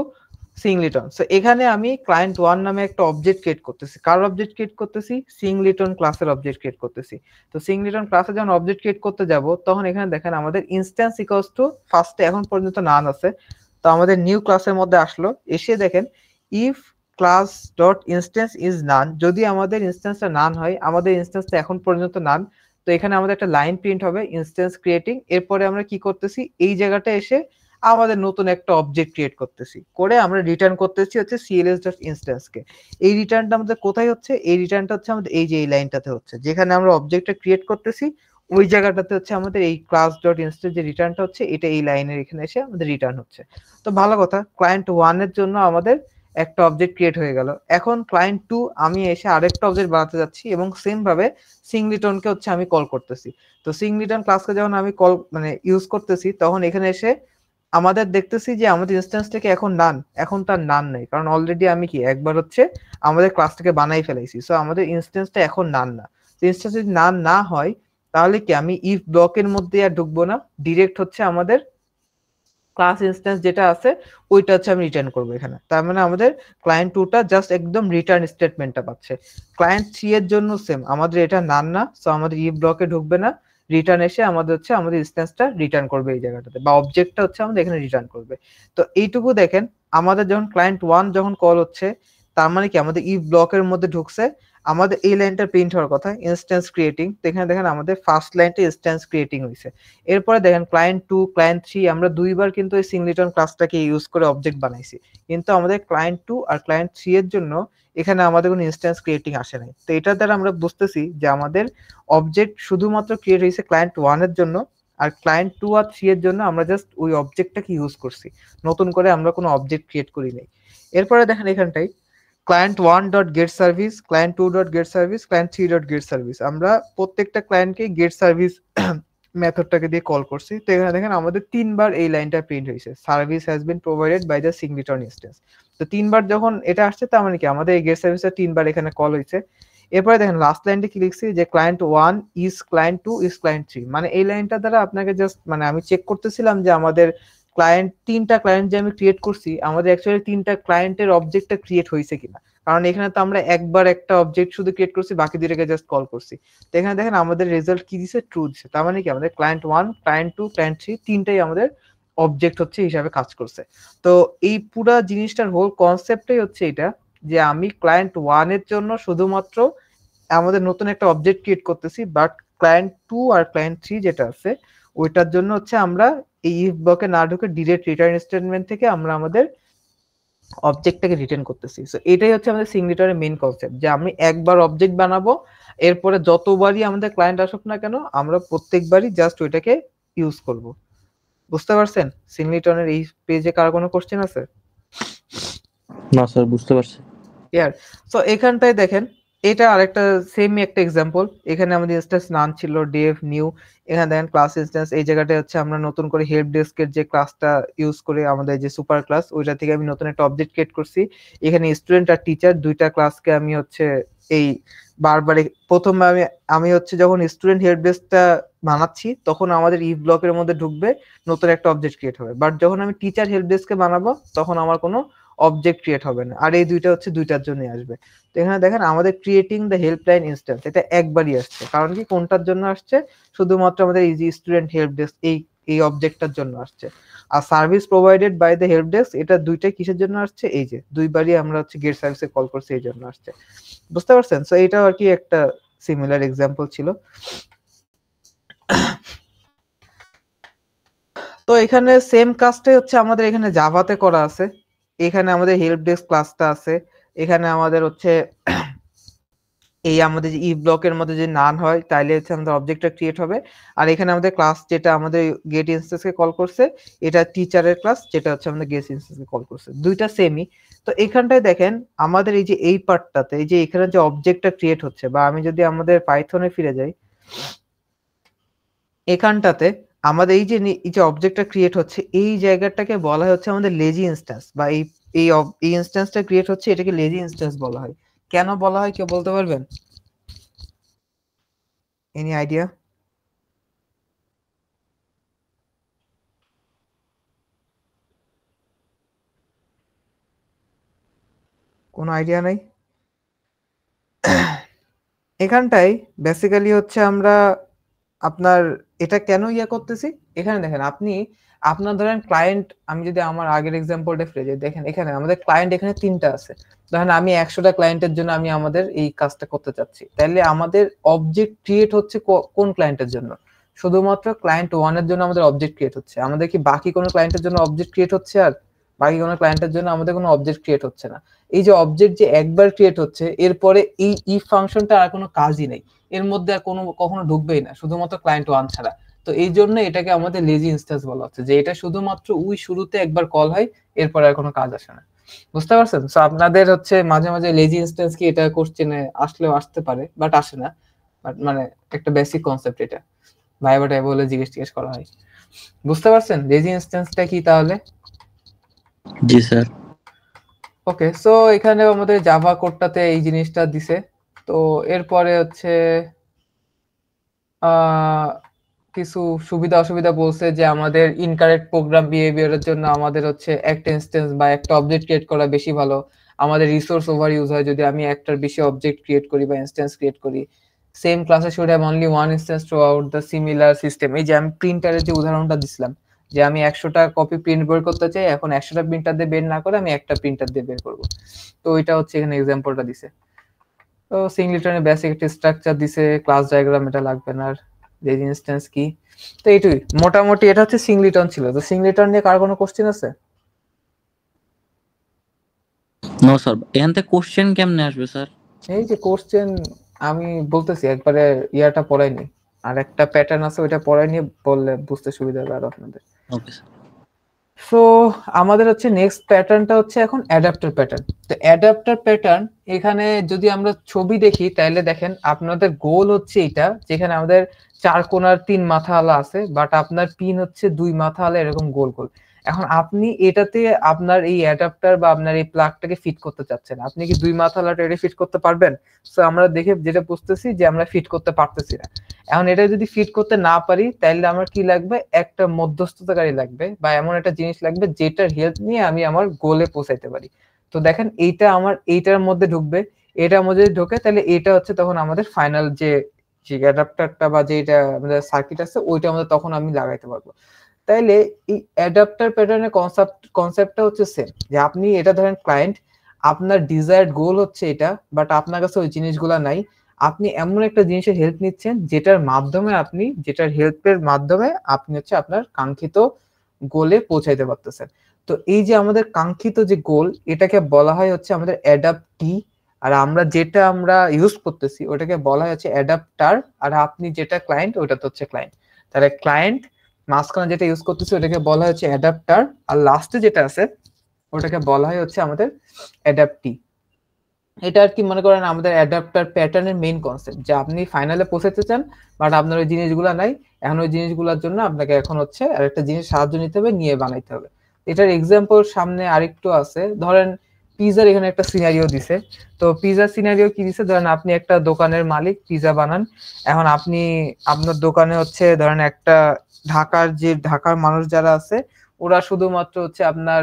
singleton। So এখানে আমি client 1 নামে একটা অবজেক্ট ক্রিয়েট করতেছি। কার অবজেক্ট ক্রিয়েট করতেছি? singleton ক্লাসের অবজেক্ট ক্রিয়েট করতেছি। তো singleton ক্লাসে যখন অবজেক্ট ক্রিয়েট করতে যাব তখন এখানে দেখেন আমাদের ইনস্ট্যান্স ইকুয়ালস টু ফার্স্টে এখন পর্যন্ত নান আছে। তো আমাদের নিউ ক্লাসের মধ্যে আসলো, এসে দেখেন if class dot instance is none, যদি আমাদের ইনস্ট্যান্সটা নান হয়, আমাদের ইনস্ট্যান্সটা এখন পর্যন্ত নান, তো এখানে আমাদের একটা লাইন প্রিন্ট হবে ইনস্ট্যান্স ক্রিয়েটিং। এরপরে আমরা কি করতেছি, এই জায়গাটা এসে আমাদের নতুন একটা অবজেক্ট ক্রিয়েট করতেছি, করে আমরা রিটার্ন করতেছি হচ্ছে cls.instance কে। এই রিটার্নটা আমাদের কোথায় হচ্ছে? এই রিটার্নটা হচ্ছে আমাদের এই যে এই লাইনটাতে হচ্ছে, যেখানে আমরা অবজেক্টটা ক্রিয়েট করতেছি ওই জায়গাটাতে হচ্ছে আমাদের এই class.instance যে রিটার্নটা হচ্ছে, এটা এই লাইনের এখানে এসে আমাদের রিটার্ন হচ্ছে। তো ভালো কথা, ক্লায়েন্ট 1 এর জন্য আমাদের একটা অবজেক্ট ক্রিয়েট হয়ে গেল। এখন ক্লায়েন্ট 2 আমি এসে আরেকটা অবজেক্ট বানাতে যাচ্ছি এবং সেম ভাবে সিংলিটনকে হচ্ছে আমি কল করতেছি। তো সিংলিটন ক্লাসকে যখন আমি কল মানে ইউজ করতেছি, তখন এখানে এসে আমাদের দেখতেছি যে আমাদের ইনস্ট্যান্সটাকে এখন নান, এখন তার নান নেই, কারণ অলরেডি আমি কি একবার হচ্ছে আমাদের ক্লাসটাকে বানাই ফেলাইছি। সো আমাদের ইনস্ট্যান্সটা এখন নান না। ইনস্ট্যান্স যদি নান না হয় তাহলে কি আমি ইফ ব্লকের মধ্যে আর ঢুকবো না, ডিরেক্ট হচ্ছে আমাদের ক্লাস ইনস্ট্যান্স যেটা আছে ওইটা হচ্ছে আমি রিটার্ন করবো এখানে। তার মানে আমাদের ক্লায়েন্ট 2 টা জাস্ট একদম রিটার্ন স্টেটমেন্টটা পাচ্ছে। ক্লায়েন্ট 3 এর জন্য সেম, আমাদের এটা নান না, সো আমাদের ইফ ব্লকে ঢুকবে না, রিটার্ন এসে আমাদের হচ্ছে আমাদের ইনস্ট্যান্সটা রিটার্ন করবে এই জায়গাটাতে, বা অবজেক্টটা হচ্ছে আমাদের এখানে রিটার্ন করবে। তো এইটুকু দেখেন, আমাদের যখন ক্লায়েন্ট 1 যখন কল হচ্ছে, তার মানে কি আমাদের ইফ ব্লকের মধ্যে ঢুকছে, আমাদের এই লাইনটা প্রিন্ট হওয়ার কথা ইনস্ট্যান্স ক্রিয়েটিং। তো এখানে দেখেন আমাদের ফার্স্ট লাইনটা ইনস্ট্যান্স ক্রিয়েটিং হইছে। এরপরে দেখেন ক্লায়েন্ট 2 ক্লায়েন্ট 3 আমরা দুইবার কিন্তু এই সিংলিটন ক্লাসটাকে ইউজ করে অবজেক্ট বানাইছি, কিন্তু আমাদের ক্লায়েন্ট 2 আর ক্লায়েন্ট 3 এর জন্য এখানে আমাদের কোনো ইনস্ট্যান্স ক্রিয়েটিং আসে নাই। তো এটার দ্বারা আমরা বুঝতেছি যে আমাদের অবজেক্ট শুধুমাত্র ক্রিয়েট হয়েছে ক্লায়েন্ট 1 এর জন্য, আর ক্লায়েন্ট 2 আর 3 এর জন্য আমরা জাস্ট ওই অবজেক্টটাকে ইউজ করছি, নতুন করে আমরা কোনো অবজেক্ট ক্রিয়েট করি নাই। এরপরে দেখেন এখানটাই client 1 dot get service, client 2 dot get service, client 3 dot get service, আমরা প্রত্যেকটা ক্লায়েন্টকে গেট সার্ভিস মেথডটাকে দিয়ে কল করছি। তো এখানে দেখেন আমাদের তিনবার এই লাইনটা প্রিন্ট হয়েছে, service has been provided by the singleton instance. তো তিনবার যখন এটা আসছে তার মানে কি আমাদের এই গেট সার্ভিসটা তিনবার এখানে কল হয়েছে। এরপরে দেখেন লাস্ট লাইনটা কি লিখছি, যে client 1 is client 2 is client 3, মানে এই লাইনটা দ্বারা আপনাকে জাস্ট মানে আমি চেক করতেছিলাম যে আমাদের ক্লায়েন্ট তিনটা ক্লায়েন্ট যে আমি ক্রিয়েট করছি, আমাদের অ্যাকচুয়ালি তিনটা ক্লায়েন্টের অবজেক্টটা ক্রিয়েট হয়েছে কিনা, কারণ এখানে তো আমরা একবার একটা অবজেক্ট শুধু ক্রিয়েট করছি, বাকি দুইটাকে জাস্ট কল করছি। তো এখানে দেখেন আমাদের রেজাল্ট কি দিছে, ট্রু দিছে। তার মানে কি আমাদের ক্লায়েন্ট 1 ক্লায়েন্ট 2 ক্লায়েন্ট 3 তিনটাই আমাদের অবজেক্ট হচ্ছে হিসাবে কাজ করছে। তো এই পুরা জিনিসটার হোল কনসেপ্টই হচ্ছে এটা, যে আমি ক্লায়েন্ট 1 এর জন্য শুধুমাত্র আমাদের নতুন একটা অবজেক্ট ক্রিয়েট করতেছি, বাট ক্লায়েন্ট 2 আর ক্লায়েন্ট 3 যেটা আছে ওইটার জন্য হচ্ছে আমরা এই ইফ ব্লকে না ঢুকে ডিরেক্ট রিটার্ন স্টেটমেন্ট থেকে আমরা আমাদের অবজেক্টটাকে রিটার্ন করতেছি। সো এটাই হচ্ছে আমাদের সিংলিটনের মেইন কনসেপ্ট, যে আমি একবার অবজেক্ট বানাবো, এরপরে যতবারই আমাদের ক্লায়েন্ট আসুক না কেন আমরা প্রত্যেকবারই জাস্ট ওইটাকে ইউজ করব। বুঝতে পারছেন? সিংলিটনের এই পেজে কার কোনো কোশ্চেন আছে? না স্যার, বুঝতে পারছি। ক্লিয়ার? সো এখানটায় দেখেন এটা আরেকটা সেমই একটা এক্সাম্পল। এখানে আমাদের ইনস্ট্যান্স নান ছিল, ডেভ নিউ। এখানে দেখেন ক্লাস ইনস্ট্যান্স, এই জায়গাটায় হচ্ছে আমরা নতুন করে হেল্প ডেস্কের যে ক্লাসটা ইউজ করে আমাদের যে সুপার ক্লাস ওইটা থেকে আমি নতুন একটা অবজেক্ট ক্রিয়েট করছি। এখানে স্টুডেন্ট আর টিচার দুইটা ক্লাসকে আমি হচ্ছে এই বারবার প্রথমে আমি হচ্ছে যখন স্টুডেন্ট হেল্প ডেস্কটা বানাচ্ছি তখন আমাদের ইফ ব্লকের মধ্যে ঢুকবে, নতুন একটা অবজেক্ট ক্রিয়েট হবে। বাট যখন আমি টিচার হেল্প ডেস্ককে বানাবো তখন আমার কোনো অবজেক্ট ক্রিয়েট হবে না, আর এই দুইটা হচ্ছে দুইটার জন্যই আসবে। তো এখানে দেখেন আমাদের ক্রিয়েটিং দ্য হেল্পলাইন ইনস্ট্যান্স এটা একবারই আসছে, কারণ কি কোনটার জন্য আসছে, শুধুমাত্র আমাদের এই যে স্টুডেন্ট হেল্প ডেস্ক এই অবজেক্টটার জন্য আসছে। আর service provided by the help desk এটা দুইটাই কিসের জন্য আসছে, এই যে দুইবারই আমরা হচ্ছে গেট সার্ভিসে কল করছি এই জন্য আসছে। বুঝতে পারছেন? সো এটাও আর কি একটা সিমিলার এক্সাম্পল ছিল। তো এখানে সেম কাজটাই হচ্ছে আমাদের এখানে জাভাতে করা আছে। এখানে আমাদের হেল্প ডেস্ক ক্লাসটা আছে, এখানে আমাদের হচ্ছে এই আমাদের যে ইফ ব্লকের মধ্যে যে নান হয় তাইলে হচ্ছে আমাদের অবজেক্টটা ক্রিয়েট হবে। আর এখানে আমাদের ক্লাস যেটা আমাদের গেট ইনস্ট্যান্সকে কল করছে এটা টিচারের ক্লাস, যেটা হচ্ছে আমাদের গেট ইনস্ট্যান্সকে কল করছে, দুইটা সেমই। তো এখানটায় দেখেন আমাদের এই যে এই পার্টটাতে এই যে এখানে যে অবজেক্টটা ক্রিয়েট হচ্ছে, বা আমি যদি আমাদের পাইথনে ফিরে যাই, এখানটাতে আমাদের এই যে এই যে অবজেক্টটা ক্রিয়েট হচ্ছে এই জায়গাটাকে বলা হয় হচ্ছে আমাদের লেজি ইনস্ট্যান্স, বা এই ইনস্ট্যান্সটা ক্রিয়েট হচ্ছে এটাকে লেজি ইনস্ট্যান্স বলা হয়। কেন বলা হয় কেউ বলতে পারবেন? Any idea? কোনো আইডিয়া নাই? এখানটায় বেসিক্যালি হচ্ছে আমরা আপনার এটা কেন করতেছি? এখানে দেখেন আপনি আপনার ধরেন ক্লায়েন্ট, আমি যদি আমার আগের এক্সাম্পলটা ফিরে যাই, দেখেন এখানে আমাদের ক্লায়েন্ট এখানে ৩ টা আছে। ধরেন আমি ১০০ টা ক্লায়েন্টের জন্য আমি আমাদের এই কাজটা করতে চাচ্ছি। তাইলে আমাদের অবজেক্ট ক্রিয়েট হচ্ছে কোন ক্লায়েন্টের জন্য? শুধুমাত্র ক্লায়েন্ট 1 এর জন্য আমাদের অবজেক্ট ক্রিয়েট হচ্ছে। আমাদের কি বাকি কোনো ক্লায়েন্টের জন্য অবজেক্ট ক্রিয়েট হচ্ছে আর? বাকি কোনো ক্লায়েন্টের জন্য আমাদের কোনো অবজেক্ট ক্রিয়েট হচ্ছে না। এই যে অবজেক্ট যে একবার ক্রিয়েট হচ্ছে, এরপরে এই ইফ ফাংশনটা আর কোনো কাজই নেই। এর মধ্যে আর কখনো ঢুকবেই না, শুধুমাত্র ক্লায়েন্ট 1 ছাড়া। তো এই জন্য এটাকে আমাদের লেজি ইনস্ট্যান্স বলা হচ্ছে, যে এটা শুধুমাত্র ওই শুরুতে একবার কল হয়, এরপর আর কোনো কাজ আসে না। বুঝতে পারছেন? সো আপনাদের হচ্ছে মাঝে মাঝে লেজি ইনস্ট্যান্স কি এটা কোশ্চেনে আসলেও আসতে পারে, বাট আসে না। বাট মানে একটা বেসিক কনসেপ্ট এটা, ভাইবা টাইবা বলে জিজ্ঞেস করা হয়। বুঝতে পারছেন লেজি ইনস্ট্যান্সটা কি তাহলে? জি স্যার। ওকে, সো এখানে আমাদের জাভা কোডটাতে এই জিনিসটা দিছে। তো এরপরে হচ্ছে কিছু সুবিধা অসুবিধা বলছে, যে আমাদের ইনকারেক্ট প্রোগ্রাম বিহেভিয়ারের জন্য আমাদের হচ্ছে একটা ইনস্ট্যান্স বা একটা অবজেক্ট ক্রিয়েট করা বেশি ভালো। আমাদের রিসোর্স ওভার ইউজ হয় যদি আমি একটার বেশি অবজেক্ট ক্রিয়েট করি বা ইনস্ট্যান্স ক্রিয়েট করি। সেম ক্লাসে should have only one instance through out the similar system. এই যে আমি প্রিন্টারের যে উদাহরণটা দিছিলাম, যে আমি ১০০টা কপি প্রিন্ট বের করতে চাই, এখন ১০০টা প্রিন্টার দিয়ে বের না করে আমি একটা প্রিন্টার দিয়ে বের করবো। তো ওইটা হচ্ছে এখানে এক্সাম্পলটা দিছে। তো সিংলিটনের বেসিক একটা স্ট্রাকচার দিছে, ক্লাস ডায়াগ্রাম এটা লাগবে না, আর লেজি ইনস্ট্যান্স কি, তো এইটুই মোটামুটি। এটা হচ্ছে সিংলিটন ছিল। তো সিংলিটন নিয়ে কার কোনো কোশ্চেন আছে? নো স্যার, এখান থেকে কোশ্চেন কেমনে আসবে স্যার? এই যে কোশ্চেন আমি বলতেছি, একবারে ইয়াটা পড়াইনি, আর একটা প্যাটার্ন আছে ওইটা পড়াই নিয়ে বললে বুঝতে সুবিধা হবে আরো আপনাদের। Okay sir. সো আমাদের হচ্ছে নেক্সট প্যাটার্নটা হচ্ছে এখন অ্যাডাপ্টার প্যাটার্ন। তো অ্যাডাপ্টার প্যাটার্ন, এখানে যদি আমরা ছবি দেখি তাহলে দেখেন আপনাদের গোল হচ্ছে এটা, যেখানে আমাদের 4 কোণার 3 মাথাওয়ালা আছে, বাট আপনার পিন হচ্ছে 2 মাথাওয়ালা, এরকম গোল গোল। এখন আপনি এটাতে আপনার এই অ্যাডাপ্টার বা আপনার এই প্লাগটাকে ফিট করতে চাচ্ছেন, আপনি কি 2 মাথাওয়ালাটা এটা ফিট করতে পারবেন? সো আমরা দেখে যেটা বুঝতেছি যে আমরা ফিট করতে পারতেছি না। এখন এটা যদি ফিট করতে না পারি, তাহলে আমার কি লাগবে? একটা মধ্যস্থতাকারী লাগবে, বা এমন একটা জিনিস লাগবে যেটার হেল্প নিয়ে আমি আমার গোলে পৌঁছাইতে পারি। তো দেখেন এইটা আমার এইটার মধ্যে ঢুকবে, এটার মধ্যে ঢোকে, তাহলে এটা হচ্ছে তখন আমাদের ফাইনাল যে অ্যাডাপ্টারটা বা যেটা আমাদের সার্কিট আছে, ওইটা আমাদের তখন আমি লাগাইতে পারবো। তাইলে এই অ্যাডাপ্টার প্যাটার্নের কনসেপ্টটা হচ্ছে সেম, যে আপনি এটা ধরেন ক্লায়েন্ট, আপনার ডিজায়ার্ড গোল হচ্ছে এটা, বাট আপনার কাছে ওই জিনিসগুলা নাই। আপনি এমন একটা জিনিসের হেল্প নিচ্ছেন যেটার হেল্পের মাধ্যমে আপনি হচ্ছে আপনার কাঙ্ক্ষিত গোলে পৌঁছাইতে পারতেছেন। তো এই যে আমাদের কাঙ্ক্ষিত যে গোল, এটাকে বলা হয় হচ্ছে আমাদের অ্যাডাপ্টি, আর আমরা ইউজ করতেছি ওটাকে বলা হয় হচ্ছে অ্যাডাপ্টার, আর আপনি যেটা ক্লায়েন্ট ওটা তো হচ্ছে ক্লায়েন্ট। তাহলে ক্লায়েন্ট, মাঝখানে যেটা ইউজ করতেছি ওটাকে বলা হয় হচ্ছে অ্যাডাপ্টার, আর লাস্টে যেটা আছে ওটাকে বলা হয় হচ্ছে আমাদের অ্যাডাপ্টি। এটা আর কি মনে করেন আমাদের অ্যাডাপ্টার প্যাটার্নের মেইন কনসেপ্ট, যে আপনি ফাইনালে পৌঁছাতে চান, বাট আপনার ওই জিনিসগুলো নাই। এখন ওই জিনিসগুলোর জন্য আপনাকে এখন হচ্ছে আরেকটা জিনিস সাহায্য নিতে হবে, নিয়ে বানাইতে হবে। এটার এক্সাম্পল সামনে আরেকটু আছে, ধরেন পিজার এখানে একটা সিনারিও দিছে। তো পিজার সিনারিও কি দিছে, ধরেন আপনি একটা দোকানের মালিক, পিজা বানান। এখন আপনি আপনার দোকানে হচ্ছে ধরেন একটা ঢাকার মানুষ যারা আছে, ওরা শুধুমাত্র হচ্ছে আপনার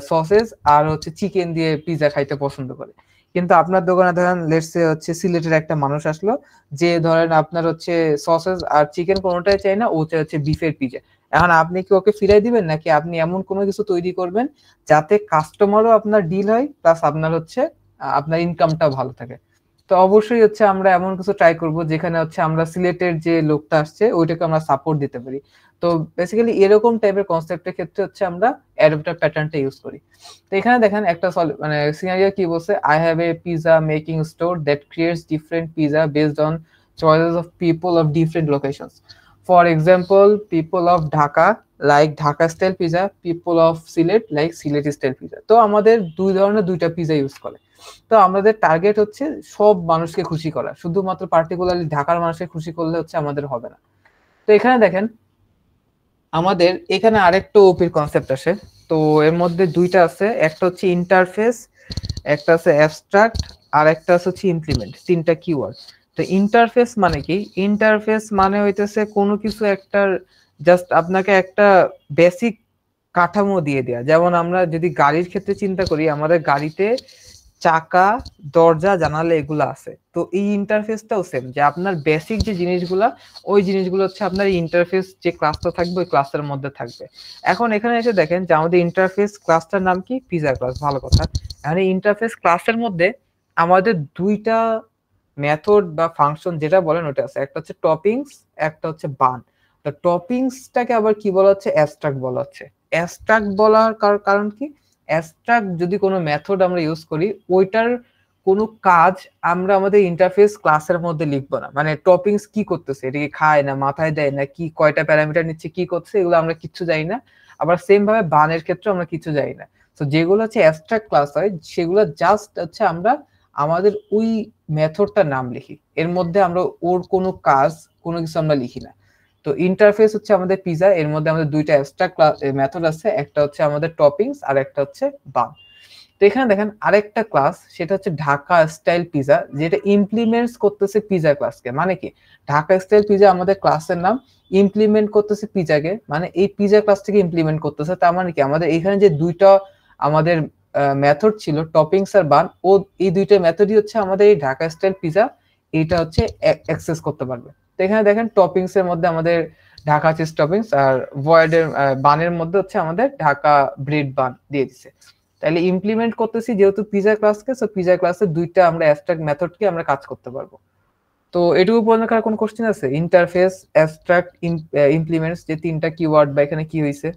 সসেজ আর হচ্ছে চিকেন দিয়ে পিজা খাইতে পছন্দ করে। কিন্তু আপনার দোকানে ধরেন লেটস সে হচ্ছে সিলেটের একটা মানুষ আসলো, যে ধরেন আপনার হচ্ছে সসেজ আর চিকেন কোনোটাই চাই না, ও চাই হচ্ছে বিফের পিজা। এখন আপনি কি ওকে ফিরাই দিবেন, নাকি আপনি এমন কোনো কিছু তৈরি করবেন যাতে কাস্টমারও আপনার ডিল হয়, প্লাস আপনার হচ্ছে আপনার ইনকামটা ভালো থাকে? তো অবশ্যই হচ্ছে আমরা এমন কিছু ট্রাই করব যেখানে হচ্ছে আমরা সিলেটের যে লোকটা আসছে ওইটাকে আমরা সাপোর্ট দিতে পারি। তো বেসিক্যালি এরকম টাইপের কনসেপ্টের ক্ষেত্রে হচ্ছে আমরা অ্যাডাপ্টার প্যাটার্নটা ইউজ করি। তো এখানে দেখেন একটা মানে সিনারিও কি বলছে, I have a pizza making store that creates different pizza based on choices of people of different locations. For example, people of Dhaka like Dhaka style pizza, people of Sylhet like Sylheti style pizza. তো আমাদের দুই ধরনের দুইটা pizza use করে। তো আমাদের target হচ্ছে সব মানুষকে খুশি করা, শুধুমাত্র পার্টিকুলারলি ঢাকার মানুষকে খুশি করলে হচ্ছে আমাদের হবে না। তো এখানে দেখেন আমাদের এখানে আরেকটা ওপির কনসেপ্ট আসে। তো এর মধ্যে দুইটা আছে, একটা হচ্ছে ইন্টারফেস, একটা আছে অ্যাবস্ট্রাক্ট, আর একটা আছে হচ্ছে ইমপ্লিমেন্ট, তিনটা কিওয়ার্ড। তো তো ইন্টারফেস মানে কি? ইন্টারফেস মানে হইতেছে কোনো কিছু একটার জাস্ট আপনাকে একটা বেসিক কাঠামো দিয়ে দেয়া। যেমন আমরা যদি গাড়ির ক্ষেত্রে চিন্তা করি, আমাদের গাড়িতে চাকা, দরজা, জানালা এগুলো আছে। তো এই ইন্টারফেসটাও সেম, যে আপনার বেসিক যে জিনিসগুলা, ওই জিনিসগুলো হচ্ছে আপনার ইন্টারফেস যে ক্লাসটা থাকবে ওই ক্লাসের মধ্যে থাকবে। এখন এখানে এসে দেখেন যে আমাদের ইন্টারফেস ক্লাসটার নাম কি? Pizza class. ভালো কথা। এখন এই ইন্টারফেস ক্লাসের মধ্যে আমাদের দুইটা মেথড বা ফাংশন যেটা বলেন ওটা আছে। একটা হচ্ছে টপিংস, একটা হচ্ছে বান। তো টপিংসটাকে আবার কি বলা হচ্ছে? অ্যাবস্ট্রাক্ট বলা হচ্ছে। অ্যাবস্ট্রাক্ট বলার কারণ কি? অ্যাবস্ট্রাক্ট যদি কোনো মেথড আমরা ইউজ করি, ওইটার কোনো কাজ আমরা আমাদের ইন্টারফেস ক্লাসের মধ্যে লিখবো না। মানে টপিংস কি করতেছে, এটা কি খায় না মাথায় দেয় না কি, কয়টা প্যারামিটার নিচ্ছে, কি করছে, এগুলো আমরা কিচ্ছু জানি না। আবার সেম ভাবে বানের ক্ষেত্রে আমরা কিছু জানি না। তো যেগুলো হচ্ছে অ্যাবস্ট্রাক্ট ক্লাস হয়, সেগুলো জাস্ট হচ্ছে আমরা আমাদের ওই মেথডটার নাম লিখি, এর মধ্যে আমরা ওর কোনো কাজ কোনো কিছু আমরা লিখি না। তো ইন্টারফেস হচ্ছে আমাদের পিজা, এর মধ্যে আমাদের দুইটা এক্সট্রা মেথড আছে, একটা হচ্ছে আমাদের টপিংস আর একটা হচ্ছে বান। তো এখানে দেখেন আরেকটা ক্লাস, সেটা হচ্ছে ঢাকা স্টাইল পিজা, যেটা ইমপ্লিমেন্টস করতেছে পিজা ক্লাসকে। মানে কি? ঢাকা স্টাইল পিজা আমাদের ক্লাসের নাম, ইমপ্লিমেন্ট করতেছে পিজাকে, মানে এই পিজা ক্লাসটাকে ইমপ্লিমেন্ট করতেছে। তার মানে কি? আমাদের এখানে যে দুইটা আমাদের মেথড ছিল, টপিংস আর বান, ও এই দুইটা মেথডই হচ্ছে আমাদের এই ঢাকা স্টাইল পিজা এইটা হচ্ছে অ্যাক্সেস করতে পারবে। তো এখানে দেখেন টপিংস এর মধ্যে আমাদের ঢাকা চিজ টপিংস, আর ভয়েডের বানের মধ্যে হচ্ছে আমাদের ঢাকা ব্রেড বান দিয়ে দিছে। তাহলে ইমপ্লিমেন্ট করতেছি যেহেতু পিজা ক্লাসকে, সো পিজা ক্লাসের দুইটা আমরা অ্যাবস্ট্রাক্ট মেথডকে আমরা কাজ করতে পারবো। তো এটুকু পর্যন্ত কার কোনো কোশ্চেন আছে? ইন্টারফেস, অ্যাবস্ট্রাক্ট, ইমপ্লিমেন্টস, যে তিনটা কিওয়ার্ড বা এখানে কি হইছে?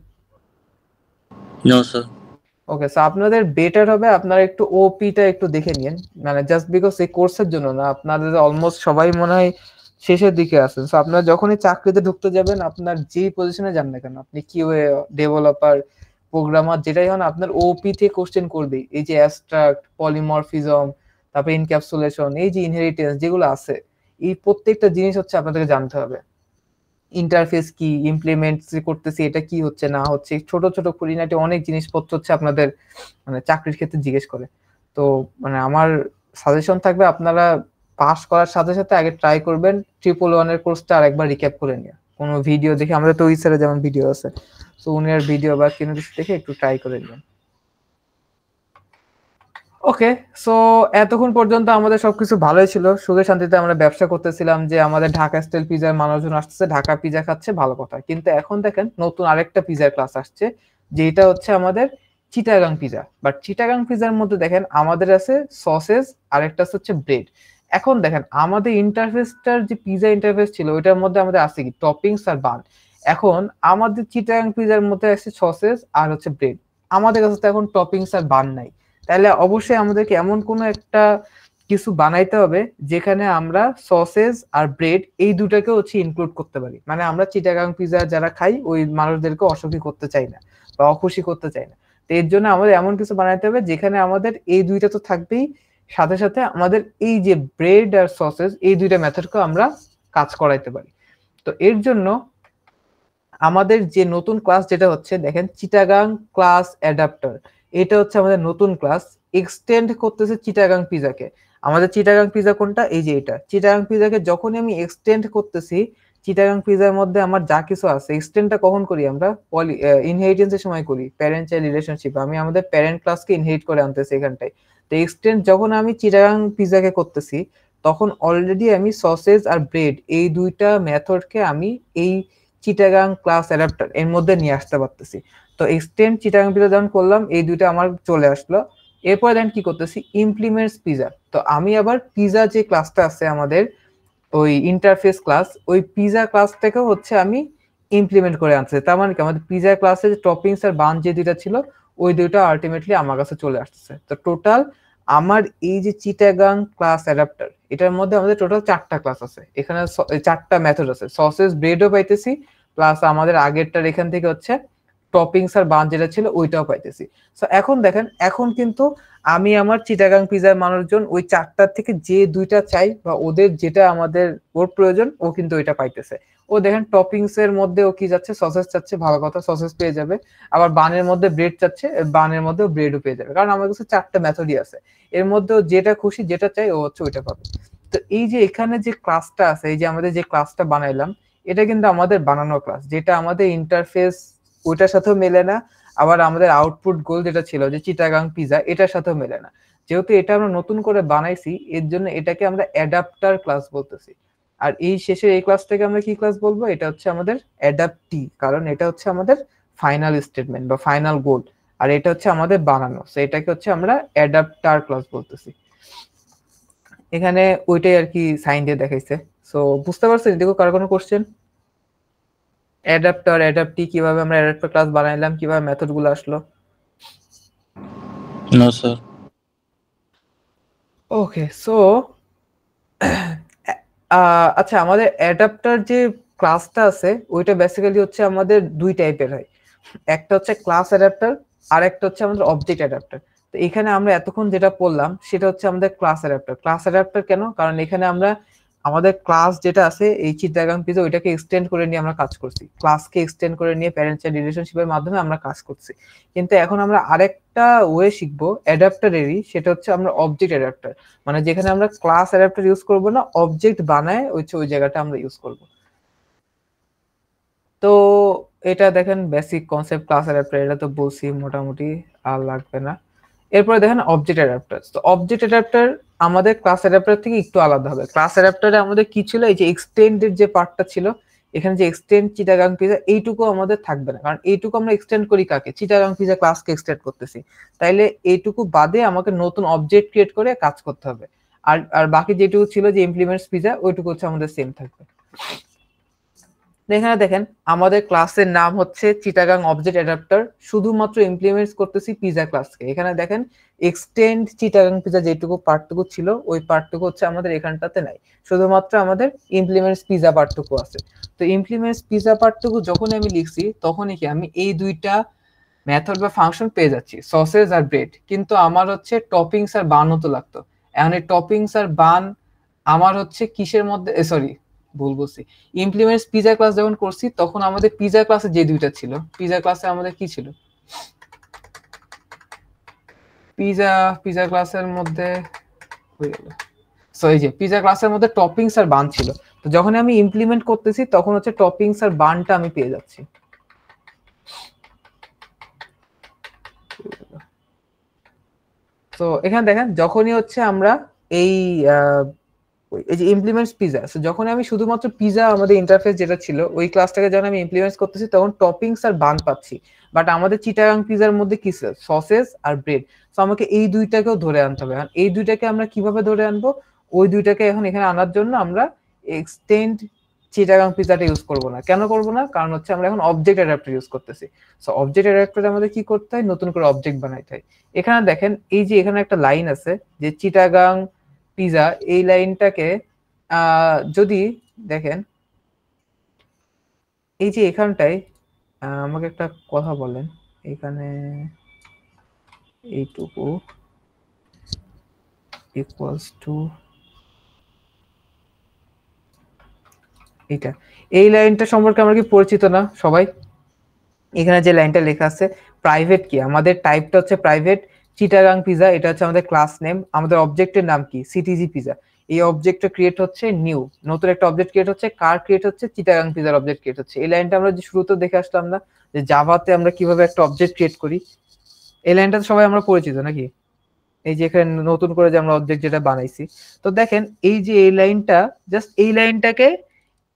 No sir. ওকে, সো আপনাদের বেটার হবে আপনারা একটু ওপিটা একটু দেখে নিন। মানে জাস্ট বিকজ এই কোর্সের জন্য না, আপনাদের অলমোস্ট সবাই মনে হয় শেষের দিকে আছেন। সো আপনারা যখনই চাকরিতে ঢুকতে যাবেন, আপনার যেই পজিশনে যান না কেন, আপনি কিউএ, ডেভেলপার, প্রোগ্রামার যেটাই হন, আপনার ওপি থেকে কোশ্চেন করবেই। এই যে অ্যাবস্ট্রাক্ট, পলিমরফিজম, তারপরে ইনক্যাপসুলেশন, এই যে ইনহেরিটেন্স যেগুলো আছে, এই প্রত্যেকটা জিনিস হচ্ছে আপনাদেরকে জানতে হবে। ইন্টারফেস কি, ইমপ্লিমেন্ট করতেছি এটা কি হচ্ছে না হচ্ছে, ছোট ছোট খুঁটিনাটি অনেক জিনিসপত্র হচ্ছে আপনাদের মানে চাকরির ক্ষেত্রে জিজ্ঞেস করে। তো মানে আমার সাজেশন থাকবে, আপনারা পাস করার সাথে সাথে আগে ট্রাই করবেন 111 এর কোর্সটা আরেকবার রিক্যাপ করে নিয়ে, কোনো ভিডিও দেখে। আমরা তো ওই স্যারে যেমন ভিডিও আছে, তো উনার ভিডিও বা কোনো কিছু দেখে একটু ট্রাই করে নিন। ওকে, সো এতক্ষণ পর্যন্ত আমাদের সবকিছু ভালোই ছিল, সুখে শান্তিতে আমরা ব্যবসা করতেছিলাম, যে আমাদের ঢাকা স্টাইল পিজার মানুষজন আসতেছে, ঢাকা পিজা খাচ্ছে, ভালো কথা। কিন্তু এখন দেখেন নতুন আরেকটা পিজার ক্লাস আসছে, যেটা হচ্ছে আমাদের চিটাগাং পিজা। বাট চিটাগাং পিজার মধ্যে দেখেন আমাদের আছে সসেস, আরেকটা হচ্ছে ব্রেড। এখন দেখেন আমাদের ইন্টারফেসটার যে পিজা ইন্টারফেস ছিল, ওইটার মধ্যে আমাদের আছে কি? টপিংস আর বান। এখন আমাদের চিটাগাং পিজার মধ্যে আছে সসেস আর হচ্ছে ব্রেড, আমাদের কাছে তো এখন টপিংস আর বান নাই। তাহলে অবশ্যই আমাদেরকে এমন কোনো একটা কিছু বানাইতে হবে যেখানে আমরা সসেজ আর ব্রেড এই দুটাকে হচ্ছে ইনক্লুড করতে পারি। মানে আমরা চিটাগাং পিজা যারা খাই ওই মানুষদেরকে অসুখী করতে চাই না বা অখুশি করতে চাই না। তো এর জন্য আমাদের এমন কিছু বানাইতে হবে যেখানে আমাদের এই দুইটা তো থাকবেই, সাথে সাথে আমাদের এই যে ব্রেড আর সসেজ এই দুইটা মেথডকেও আমরা কাজ করাইতে পারি। তো এর জন্য আমাদের যে নতুন ক্লাস যেটা হচ্ছে, দেখেন চিটাগাং ক্লাস অ্যাডাপ্টার, এটা হচ্ছে আমাদের নতুন ক্লাস, এক্সটেন্ড করতেছে চিটাগাং পিজাকে। আমাদের চিটাগাং পিজা কোনটা? এই যে এটা চিটাগাং পিজাকে যখনই আমি এক্সটেন্ড করতেছি, চিটাগাং পিজার মধ্যে আমার যা কিছু আছে, এক্সটেন্ডটা কখন করি আমরা? ইনহেরিটেন্সের সময় করি, প্যারেন্ট চাইল্ড রিলেশনশিপ, আমি আমাদের প্যারেন্ট ক্লাসকে ইনহেরিট করে আনতেছি এখানটায়। তো এক্সটেন্ড যখন আমি চিটাগাং পিজাকে করতেছি, তখন অলরেডি আমি সসেজ আর ব্রেড এই দুইটা মেথডকে আমি এই চিটাগাং ক্লাস অ্যাডাপ্টার এর মধ্যে নিয়ে আসতে পারতেছি। তো এক্সটেন্ড চিটাগাং পিজা যখন করলাম, এই দুইটা আমার চলে আসলো। এরপর দেন কি করতেছি? Implements pizza. তো আমি আবার পিজা যে ক্লাসটা আছে আমাদের, ওই ইন্টারফেস ক্লাস, ওই পিজা ক্লাসটাকেও হচ্ছে আমি ইমপ্লিমেন্ট করে আনছি। তার মানে কি? আমাদের পিজা ক্লাসে যে টপিংস আর বান যে দুইটা ছিল, ওই দুইটা আলটিমেটলি আমার কাছে চলে আসতেছে। তো টোটাল আমার এই যে চিটাগাং ক্লাস অ্যাডাপ্টার, এটার মধ্যে আমাদের টোটাল 4টা ক্লাস আছে। এখানে 4টা মেথড আছে, সসেস ব্রেডও পাইতেছি, প্লাস আমাদের আগেরটার এখান থেকে হচ্ছে টপিংস আর বান যেটা ছিল ওইটাও পাইতেছি। সো এখন দেখেন, এখন কিন্তু আমি আমার চিটাগাং পিজার মানুষজন ওই 4টার থেকে যে দুইটা চাই বা ওদের যেটা আমাদের ওর প্রয়োজন, ও কিন্তু ওইটা পাইতেছে। ও দেখেন টপিংস এর মধ্যে ও কি যাচ্ছে? সসেস চাচ্ছে, ভালো কথা, সসেস পেয়ে যাবে। আবার বানের মধ্যে ব্রেড চাচ্ছে, বানের মধ্যে ব্রেডও পেয়ে যাবে, কারণ আমার কাছে 4টা মেথডই আছে। এর মধ্যে যেটা খুশি যেটা চাই ও হচ্ছে ওইটা পাবে। তো এই যে এখানে যে ক্লাসটা আছে, এই যে আমাদের যে ক্লাসটা বানাইলাম, এটা কিন্তু আমাদের বানানো ক্লাস, যেটা আমাদের ইন্টারফেস ওইটার সাথেও মেলে না, আবার আমাদের আউটপুট গোল যেটা ছিল যে চিটাগাং পিজা, এটার সাথেও মেলে না। যেহেতু এটা আমরা নতুন করে বানাইছি, এর জন্য এটাকে আমরা অ্যাডাপ্টার ক্লাস বলতেছি। আর এই শেষের এই ক্লাস থেকে আমরা কি ক্লাস বলবো? এটা হচ্ছে আমাদের অ্যাডাপ্টি, কারণ এটা হচ্ছে আমাদের ফাইনাল স্টেটমেন্ট বা ফাইনাল গোল, আর এটা হচ্ছে আমাদের বানানো, তো এটাকে হচ্ছে আমরা অ্যাডাপ্টার ক্লাস বলতেছি। এখানে ওইটাই আর কি সাইন দিয়ে দেখাইছে। সো বুঝতে পারছেন? দেখো কার কোনো কোশ্চেন? অ্যাডাপ্টার, অ্যাডাপ্টি, কিভাবে আমরা অ্যাডাপ্টার ক্লাস বানাইলাম, কিভাবে মেথড গুলো আসলো? No sir. ওকে, সো আচ্ছা, আমাদের অ্যাডাপ্টার যে ক্লাসটা আছে ওইটা বেসিক্যালি হচ্ছে আমাদের দুই টাইপের হয়। একটা হচ্ছে ক্লাস অ্যাডাপ্টার, আর একটা হচ্ছে আমাদের অবজেক্ট অ্যাডাপ্টার। তো এখানে আমরা এতক্ষণ যেটা পড়লাম সেটা হচ্ছে আমাদের ক্লাস অ্যাডাপ্টার। ক্লাস অ্যাডাপ্টার কেন? কারণ এখানে আমরা আমাদের ক্লাস যেটা আছে এই চিটাগাং পিজা, ওইটাকে এক্সটেন্ড করে নিয়ে আমরা কাজ করছি, ক্লাসকে এক্সটেন্ড করে নিয়ে প্যারেন্ট চাইল্ড রিলেশনশিপের মাধ্যমে আমরা কাজ করছি। কিন্তু এখন আমরা আরেকটা ওয়ে শিখবো অ্যাডাপ্টারেরই, সেটা হচ্ছে আমরা অবজেক্ট অ্যাডাপ্টার, মানে যেখানে আমরা ক্লাস অ্যাডাপ্টার ইউজ করব না, অবজেক্ট বানায় ওই জায়গাটা আমরা ইউজ করব। তো এটা দেখেন বেসিক কনসেপ্ট ক্লাস অ্যাডাপ্টার, এটা তো বলছি মোটামুটি, আর লাগবে না। এরপরে দেখেন অবজেক্ট অ্যাডাপ্টার। তো অবজেক্ট অ্যাডাপ্টার আমাদের ক্লাস অ্যাডাপ্টার থেকে একটু আলাদা হবে। ক্লাস অ্যাডাপ্টারে আমাদের কি ছিল? এই যে এক্সটেন্ডেড যে পার্টটা ছিল, এখানে যে এক্সটেন্ড চিটাগাং পিজা, এইটুকু আমাদের থাকবে না, কারণ এইটুকু আমরা এক্সটেন্ড করি কাকে? চিটাগাং পিজা ক্লাসকে এক্সটেন্ড করতেছি। তাইলে এইটুকু বাদে আমাকে নতুন অবজেক্ট ক্রিয়েট করে কাজ করতে হবে। আর আর বাকি যেটুকু ছিল যে ইমপ্লিমেন্টস পিজা, ওইটুকু হচ্ছে আমাদের সেম থাকবে। এখানে দেখেন আমাদের ক্লাসের নাম হচ্ছে চিটাগাং অবজেক্ট অ্যাডাপ্টার, শুধুমাত্র ইমপ্লিমেন্টস করতেছি পিজা ক্লাসকে। এখানে দেখেন এক্সটেন্ড চিটাগাং পিজা যেটুকু পার্টটুকু ছিল, ওই পার্টটুকু হচ্ছে আমাদের এখানটাতে নাই, শুধুমাত্র আমাদের ইমপ্লিমেন্টস পিজা পার্টটুকু আছে। তো ইমপ্লিমেন্টস পিজা পার্টটুকু যখন আমি লিখছি, তখনই কি আমি এই দুইটা মেথড বা ফাংশন পেয়ে যাচ্ছি, সসেজ আর ব্রেড। কিন্তু আমার হচ্ছে টপিংস আর বানও তো লাগতো। এখন এই টপিংস আর বান আমার হচ্ছে কিসের মধ্যে, সরি ভুল বলছি, ইমপ্লিমেন্টস পিজা ক্লাস যখন করছি, তখন আমাদের পিজা ক্লাসে যে দুইটা ছিল, পিজা ক্লাসে আমাদের কি ছিল? পিজা পিজা ক্লাসের মধ্যে হয়ে গেল। সো এই যে পিজা ক্লাসের মধ্যে টপিংস আর বান ছিল। তো যখন আমি ইমপ্লিমেন্ট করতেছি, তখন হচ্ছে টপিংস আর বানটা আমি পেয়ে যাচ্ছি। তো এখানে দেখেন যখনই হচ্ছে আমরা এই এই যে ইমপ্লিমেন্টস পিজা, যখন আমি শুধুমাত্র পিজা আমাদের ইন্টারফেস যেটা ছিল ওই ক্লাসটাকে যখন আমি ইমপ্লিমেন্ট করতেছি, তখন টপিংস আর বান পাচ্ছি। বাট আমাদের চিটাগাং পিজার মধ্যে কি ছিল? সসেস আর ব্রেড। তো আমাকে এই দুইটাকেও ধরে আনতে হবে। এই দুইটাকে আমরা কিভাবে ধরে আনবো? ওই দুইটাকে এখন এখানে আনার জন্য আমরা এক্সটেন্ড চিটাগাং পিজাটা ইউজ করব না। কেন করব না? কারণ হচ্ছে আমরা এখন অবজেক্ট অ্যাডাপ্টার ইউজ করতেছি। সো অবজেক্ট অ্যাডাপ্টারে আমাদের কি করতে হয়? নতুন করে অবজেক্ট বানাইতে হয়। এখানে দেখেন এই যে এখানে একটা লাইন আছে যে চিটাগাং পিজা, এই লাইনটাকে যদি দেখেন, এই যে এখানটায় আমাকে একটা কথা বলেন, এখানে এইটুকু ইকুয়ালস টু এটা, এই লাইনটা সম্পর্কে আমরা কি পরিচিত না সবাই? এখানে যে লাইনটা লেখা আছে প্রাইভেট কি, আমাদের টাইপটা হচ্ছে প্রাইভেট চিটাগাং পিজা, এটা হচ্ছে আমাদের ক্লাস নেম। আমাদের অবজেক্টের নাম কি? CTG pizza. এই অবজেক্টটা ক্রিয়েট হচ্ছে নিউ, নতুন একটা অবজেক্ট ক্রিয়েট হচ্ছে, কার ক্রিয়েট হচ্ছে? চিটাগাং পিজার অবজেক্ট ক্রিয়েট হচ্ছে। এই লাইনটা আমরা যে শুরুতে দেখে আসলাম না, যে জাভাতে আমরা কিভাবে একটা অবজেক্ট ক্রিয়েট করি, এই লাইনটা সবাই আমরা পরিচিত নাকি? এই যে এখানে নতুন করে যে আমরা অবজেক্ট যেটা বানাইছি, তো দেখেন এই যে এই লাইনটা, জাস্ট এই লাইনটাকে,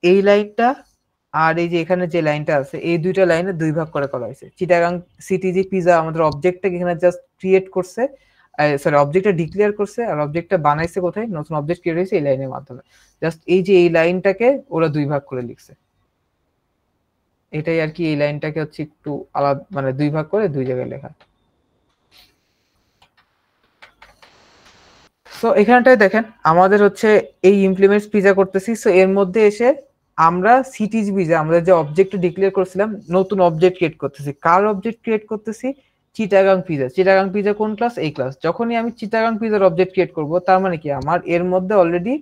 এই লাইনটা আর এই যে এখানে যে লাইনটা আছে, এই দুইটা লাইনে দুই ভাগ করে করা হয়েছে। চিটাগাং সিটিজি পিজা আমাদের অবজেক্টটাকে এখানে জাস্ট ক্রিয়েট করছে, সরি অবজেক্টটা ডিক্লেয়ার করছে, আর অবজেক্টটা বানাইছে কোথায়? নতুন অবজেক্ট ক্রিয়েট হয়েছে এই লাইনের মাধ্যমে। জাস্ট এই যে এই লাইনটাকে ওরা দুই ভাগ করে লিখছে, এটাই আর কি। এই লাইনটাকে হচ্ছে একটু আলাদা, মানে দুই ভাগ করে দুই জায়গায় লেখা। সো এখানটায় দেখেন আমাদের হচ্ছে এই ইমপ্লিমেন্টস পিজা করতেছি। সো এর মধ্যে এসে আমরা সিটিজ পিজা, আমাদের যে অবজেক্ট ডিক্লেয়ার করছিলাম, নতুন অবজেক্ট ক্রিয়েট করতেছি। কার অবজেক্ট ক্রিয়েট করতেছি? চিটাগাং পিজা। চিটাগাং পিজা কোন ক্লাস? এই ক্লাস। যখনই আমি চিটাগাং পিজার অবজেক্ট ক্রিয়েট করব, তার মানে কি আমার এর মধ্যে অলরেডি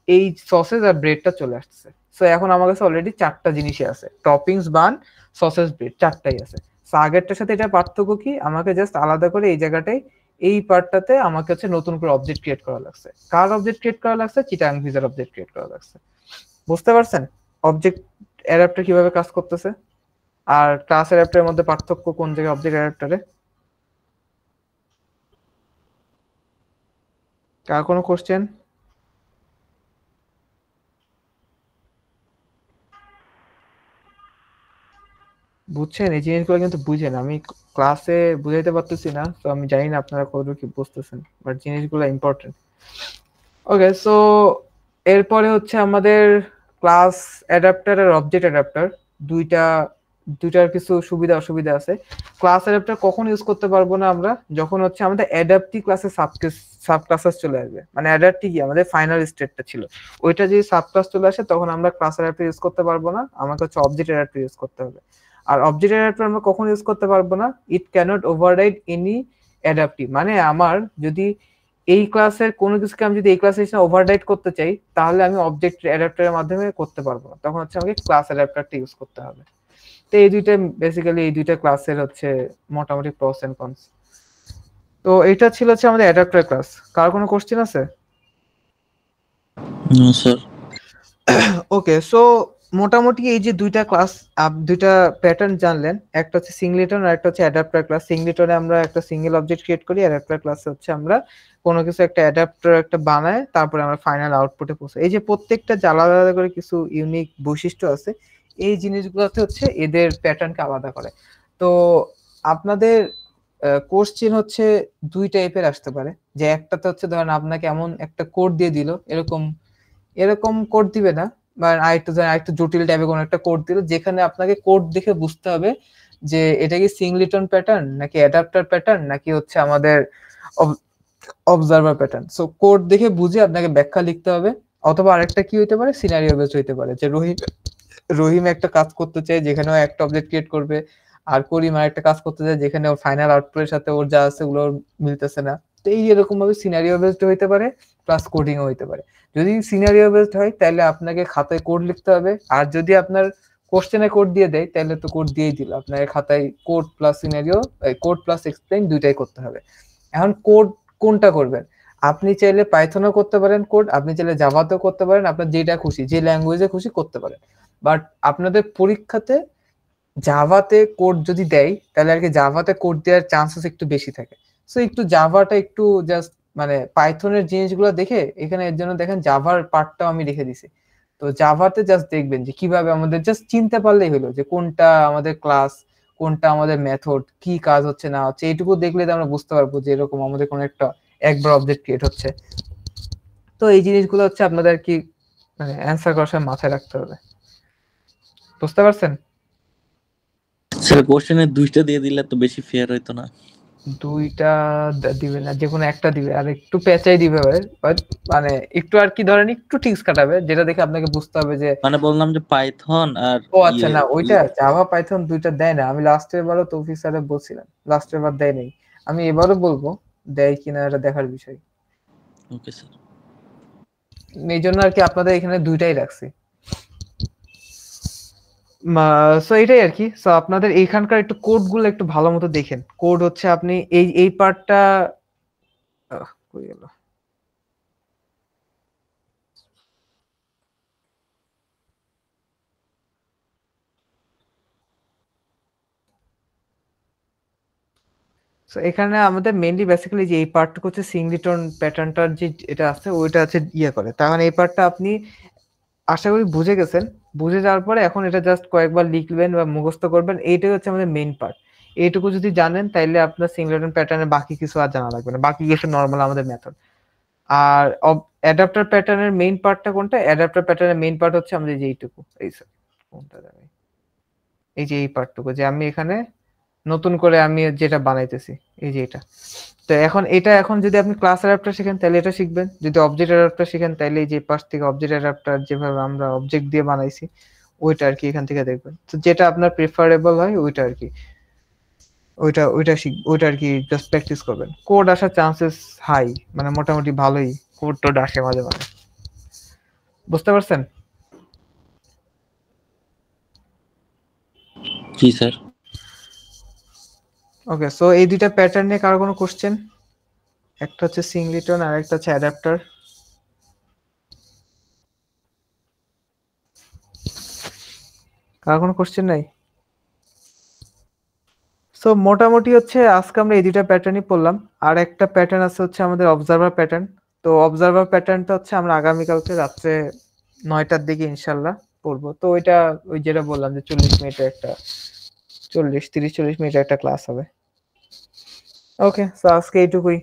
এই সসেজ আর ব্রেডটা চলে আসছে। সো এখন আমার কাছে অলরেডি চারটা জিনিসই আছে, টপিংস, বান, সসেজ, ব্রেড, চারটাই আছে। সো আগেরটার সাথে এটা পার্থক্য কি? আমাকে জাস্ট আলাদা করে এই জায়গাটায় এই পার্টটাতে আমাকে হচ্ছে নতুন করে অবজেক্ট ক্রিয়েট করা লাগছে। কার অবজেক্ট ক্রিয়েট করা লাগছে? চিটাং ভিজার অবজেক্ট ক্রিয়েট করা লাগছে। বুঝতে পারছেন অবজেক্ট অ্যাডাপ্টার কিভাবে কাজ করতেছে আর ক্লাস অ্যাডাপ্টারের মধ্যে পার্থক্য কোন জায়গায় অবজেক্ট অ্যাডাপ্টারে? কার কোনো কোশ্চেন? বুঝছেন এই জিনিসগুলো কিন্তু বুঝেন, আমি ক্লাসে বুঝাইতে পারতেছি না, তো আমি জানি না আপনারা কতটুকু কি বুঝতেছেন, বাট জিনিসগুলো ইম্পর্টেন্ট। ওকে, সো এরপরে হচ্ছে আমাদের ক্লাস অ্যাডাপ্টার আর অবজেক্ট অ্যাডাপ্টার দুইটার কিছু সুবিধা অসুবিধা আছে। ক্লাস অ্যাডাপ্টার কখন ইউজ করতে পারবো না আমরা? যখন হচ্ছে আমাদের অ্যাডাপ্টিভ ক্লাসে সাব ক্লাসেস চলে আসবে, মানে অ্যাডাপ্টিভ কি আমাদের ফাইনাল স্টেটটা ছিল, ওইটা যদি সাব ক্লাস চলে আসে তখন আমরা ক্লাস অ্যাডাপ্টার ইউজ করতে পারবো না, আমাকে হচ্ছে অবজেক্ট অ্যাডাপ্টার ইউজ করতে হবে। আর অবজেক্ট অ্যাডাপ্টার আমরা কখন ইউজ করতে পারবো না? ইট ক্যানট ওভাররাইড এনি অ্যাডাপ্টিভ, মানে আমার যদি এই ক্লাসের কোনো কিছুকে আমি যদি এই ক্লাসে এসে ওভাররাইড করতে চাই তাহলে আমি অবজেক্ট অ্যাডাপ্টারের মাধ্যমে করতে পারবো না, তখন হচ্ছে আমাকে ক্লাস অ্যাডাপ্টারটা ইউজ করতে হবে। তো এই দুইটা বেসিক্যালি এই দুইটা ক্লাসের হচ্ছে মোটামুটি প্রস এন্ড কনস। তো এটা ছিল হচ্ছে আমাদের অ্যাডাপ্টার ক্লাস। কার কোনো কোশ্চেন আছে? No sir. ওকে, সো মোটামুটি এই যে দুইটা ক্লাস, দুইটা প্যাটার্ন জানলেন, একটা হচ্ছে সিংলেটন আর একটা হচ্ছে অ্যাডাপ্টার ক্লাস। সিংলেটনে আমরা একটা সিঙ্গেল অবজেক্ট ক্রিয়েট করি, অ্যাডাপ্টার ক্লাসে হচ্ছে আমরা কোনো কিছু একটা অ্যাডাপ্টার একটা বানায় তারপরে আমরা ফাইনাল আউটপুটে পৌঁছাই। এই যে প্রত্যেকটা আলাদা আলাদা করে কিছু ইউনিক বৈশিষ্ট্য আছে, এই জিনিসগুলোতে হচ্ছে এদের প্যাটার্নকে আলাদা করে। তো আপনাদের কোশ্চেন হচ্ছে দুই টাইপের আসতে পারে, যে একটাতে হচ্ছে ধরেন আপনাকে এমন একটা কোড দিয়ে দিল, এরকম এরকম কোড দিবে না, বা আরেকটু জটিল টাইপের কোনো একটা কোড দিল যেখানে আপনাকে কোড দেখে বুঝতে হবে যে এটা কি সিংলিটন প্যাটার্ন নাকি অ্যাডাপ্টার প্যাটার্ন নাকি হচ্ছে আমাদের অবজারভার প্যাটার্ন। সো কোড দেখে বুঝে আপনাকে ব্যাখ্যা লিখতে হবে। অথবা আরেকটা কি হইতে পারে, সিনারিও বেসড হইতে পারে, যে রহিম একটা কাজ করতে চায় যেখানে ও একটা অবজেক্ট ক্রিয়েট করবে, আর করিম আর একটা কাজ করতে চায় যেখানে ওর ফাইনাল আউটপুটের সাথে ওর যা আছে ওগুলো মিলতেছে না। তো এই এরকম ভাবে সিনারিও বেসড হইতে পারে, প্লাস কোডিংও হইতে পারে। যদি সিনারিও বেসড হয় তাহলে আপনাকে খাতায় কোড লিখতে হবে, আর যদি আপনার কোশ্চেনে কোড দিয়ে দেয় তাহলে তো কোড দিয়েই দিল, আপনার খাতায় code plus scenario, code plus explain দুইটাই করতে হবে। এখন কোড কোনটা করবেন? আপনি চাইলে পাইথনও করতে পারেন কোড, আপনি চাইলে জাভাতেও করতে পারেন, আপনার যেটা খুশি যে ল্যাঙ্গুয়েজে খুশি করতে পারেন। বাট আপনাদের পরীক্ষাতে জাভাতে কোড যদি দেয় তাহলে আর কি জাভাতে কোড দেওয়ার চান্সেস একটু বেশি থাকে। সো একটু জাভাটা একটু জাস্ট মানে পাইথনের জিনিসগুলো দেখে এখানে এর জন্য দেখেন জাভার পার্টটাও আমি লিখে দিছি। তো জাভাতে জাস্ট দেখবেন যে কিভাবে আমাদের জাস্ট চিনতে পারলেই হলো যে কোনটা আমাদের ক্লাস, কোনটা আমাদের মেথড, কি কাজ হচ্ছে না হচ্ছে, এইটুকু দেখলে তো আমরা বুঝতে পারবো যে এরকম আমাদের কোনো একটা একবার অবজেক্ট ক্রিয়েট হচ্ছে। তো এই জিনিসগুলো হচ্ছে আপনাদের কি মানে অ্যান্সার করার সময় মাথায় রাখতে হবে। বুঝতে পারছেন? স্যার কোশ্চেনের দুইটা দিয়ে দিলে তো বেশি ফেয়ার হইতো না। দুইটা দিবে না, যে কোনো একটা দিবে, আর একটু পেঁচাই দিবে ভাই, মানে একটু আর কি ধরেন একটু টিক্স কাটাবে যেটা দেখে আপনাকে বুঝতে হবে যে মানে বললাম যে পাইথন আর ও আচ্ছা না ওইটা জাভা পাইথন দুইটা দেয় না। আমি লাস্টের বারও তৌফিক স্যারে বলছিলাম, লাস্টের বার দেয় নাই, আমি এবারও বলবো দেয় কিনা এটা দেখার বিষয়। Okay sir. এই জন্য আর কি আপনাদের এখানে দুইটাই রাখছি। সো এটাই আর কি। সো আপনাদের এইখানকার একটু কোড গুলো একটু ভালো মতো দেখেন। কোড হচ্ছে আপনি এই পার্টটা কই গেল? সো এখানে আমাদের মেইনলি বেসিক্যালি যে এই পার্টটুকু হচ্ছে সিংলিটন প্যাটার্নটার যে এটা আছে ওইটা আছে ইয়ে করে, তার মানে এই পার্টটা আপনি আশা করি বুঝে গেছেন। বুঝে যাওয়ার পরে এখন এটা জাস্ট কয়েকবার লিখবেন বা মুখস্থ করবেন, এইটাই হচ্ছে আমাদের মেইন পার্ট। এইটুকু যদি জানেন তাইলে আপনার সিংলিটন প্যাটার্নের বাকি কিছু আর জানা লাগবে না, বাকি কিছু নর্মাল আমাদের মেথড। আর অ্যাডাপ্টার প্যাটার্নের মেইন পার্টটা কোনটা? অ্যাডাপ্টার প্যাটার্নের মেইন পার্ট হচ্ছে আমাদের যে এইটুকু, এই স্যার কোনটা জানি, এই যে এই পার্টটুকু যে আমি এখানে নতুন করে আমি যেটা বানাইতেছি, এই যে এটা। তো এখন যদি আপনি ক্লাস অ্যাডাপ্টার শিখেন তাহলে এটা শিখবেন, যদি অবজেক্ট অ্যাডাপ্টার শিখেন তাহলে এই যে পাশ থেকে অবজেক্ট অ্যাডাপ্টার যেভাবে আমরা অবজেক্ট দিয়ে বানাইছি ওইটা আর কি এখান থেকে দেখবেন। তো যেটা আপনার প্রেফারেবল হয় ওইটা আর কি, ওইটা আর কি জাস্ট প্র্যাকটিস করবেন। কোড আসার চান্সেস হাই, মানে মোটামুটি ভালোই কোড টোড আসে মাঝে মাঝে। বুঝতে পারছেন? জি স্যার। ওকে, সো এই দুইটা প্যাটার্ন নিয়ে কারো কোনো কোশ্চেন? একটা হচ্ছে সিংলিটন আর একটা হচ্ছে অ্যাডাপ্টার। কার কোনো কোশ্চেন নাই? সো মোটামুটি হচ্ছে আজকে আমরা এই দুইটা প্যাটার্নই পড়লাম। আর একটা প্যাটার্ন আছে হচ্ছে আমাদের অবজারভার প্যাটার্ন। তো অবজারভার প্যাটার্নটা হচ্ছে আমরা আগামীকালকে রাত্রে 9টার দিকে ইনশাল্লাহ পড়বো। তো ওইটা ওই যেটা বললাম যে 40 মিনিটের একটা 40 30 40 মিনিটের একটা ক্লাস হবে। ওকে, সো আজকে এইটুকুই।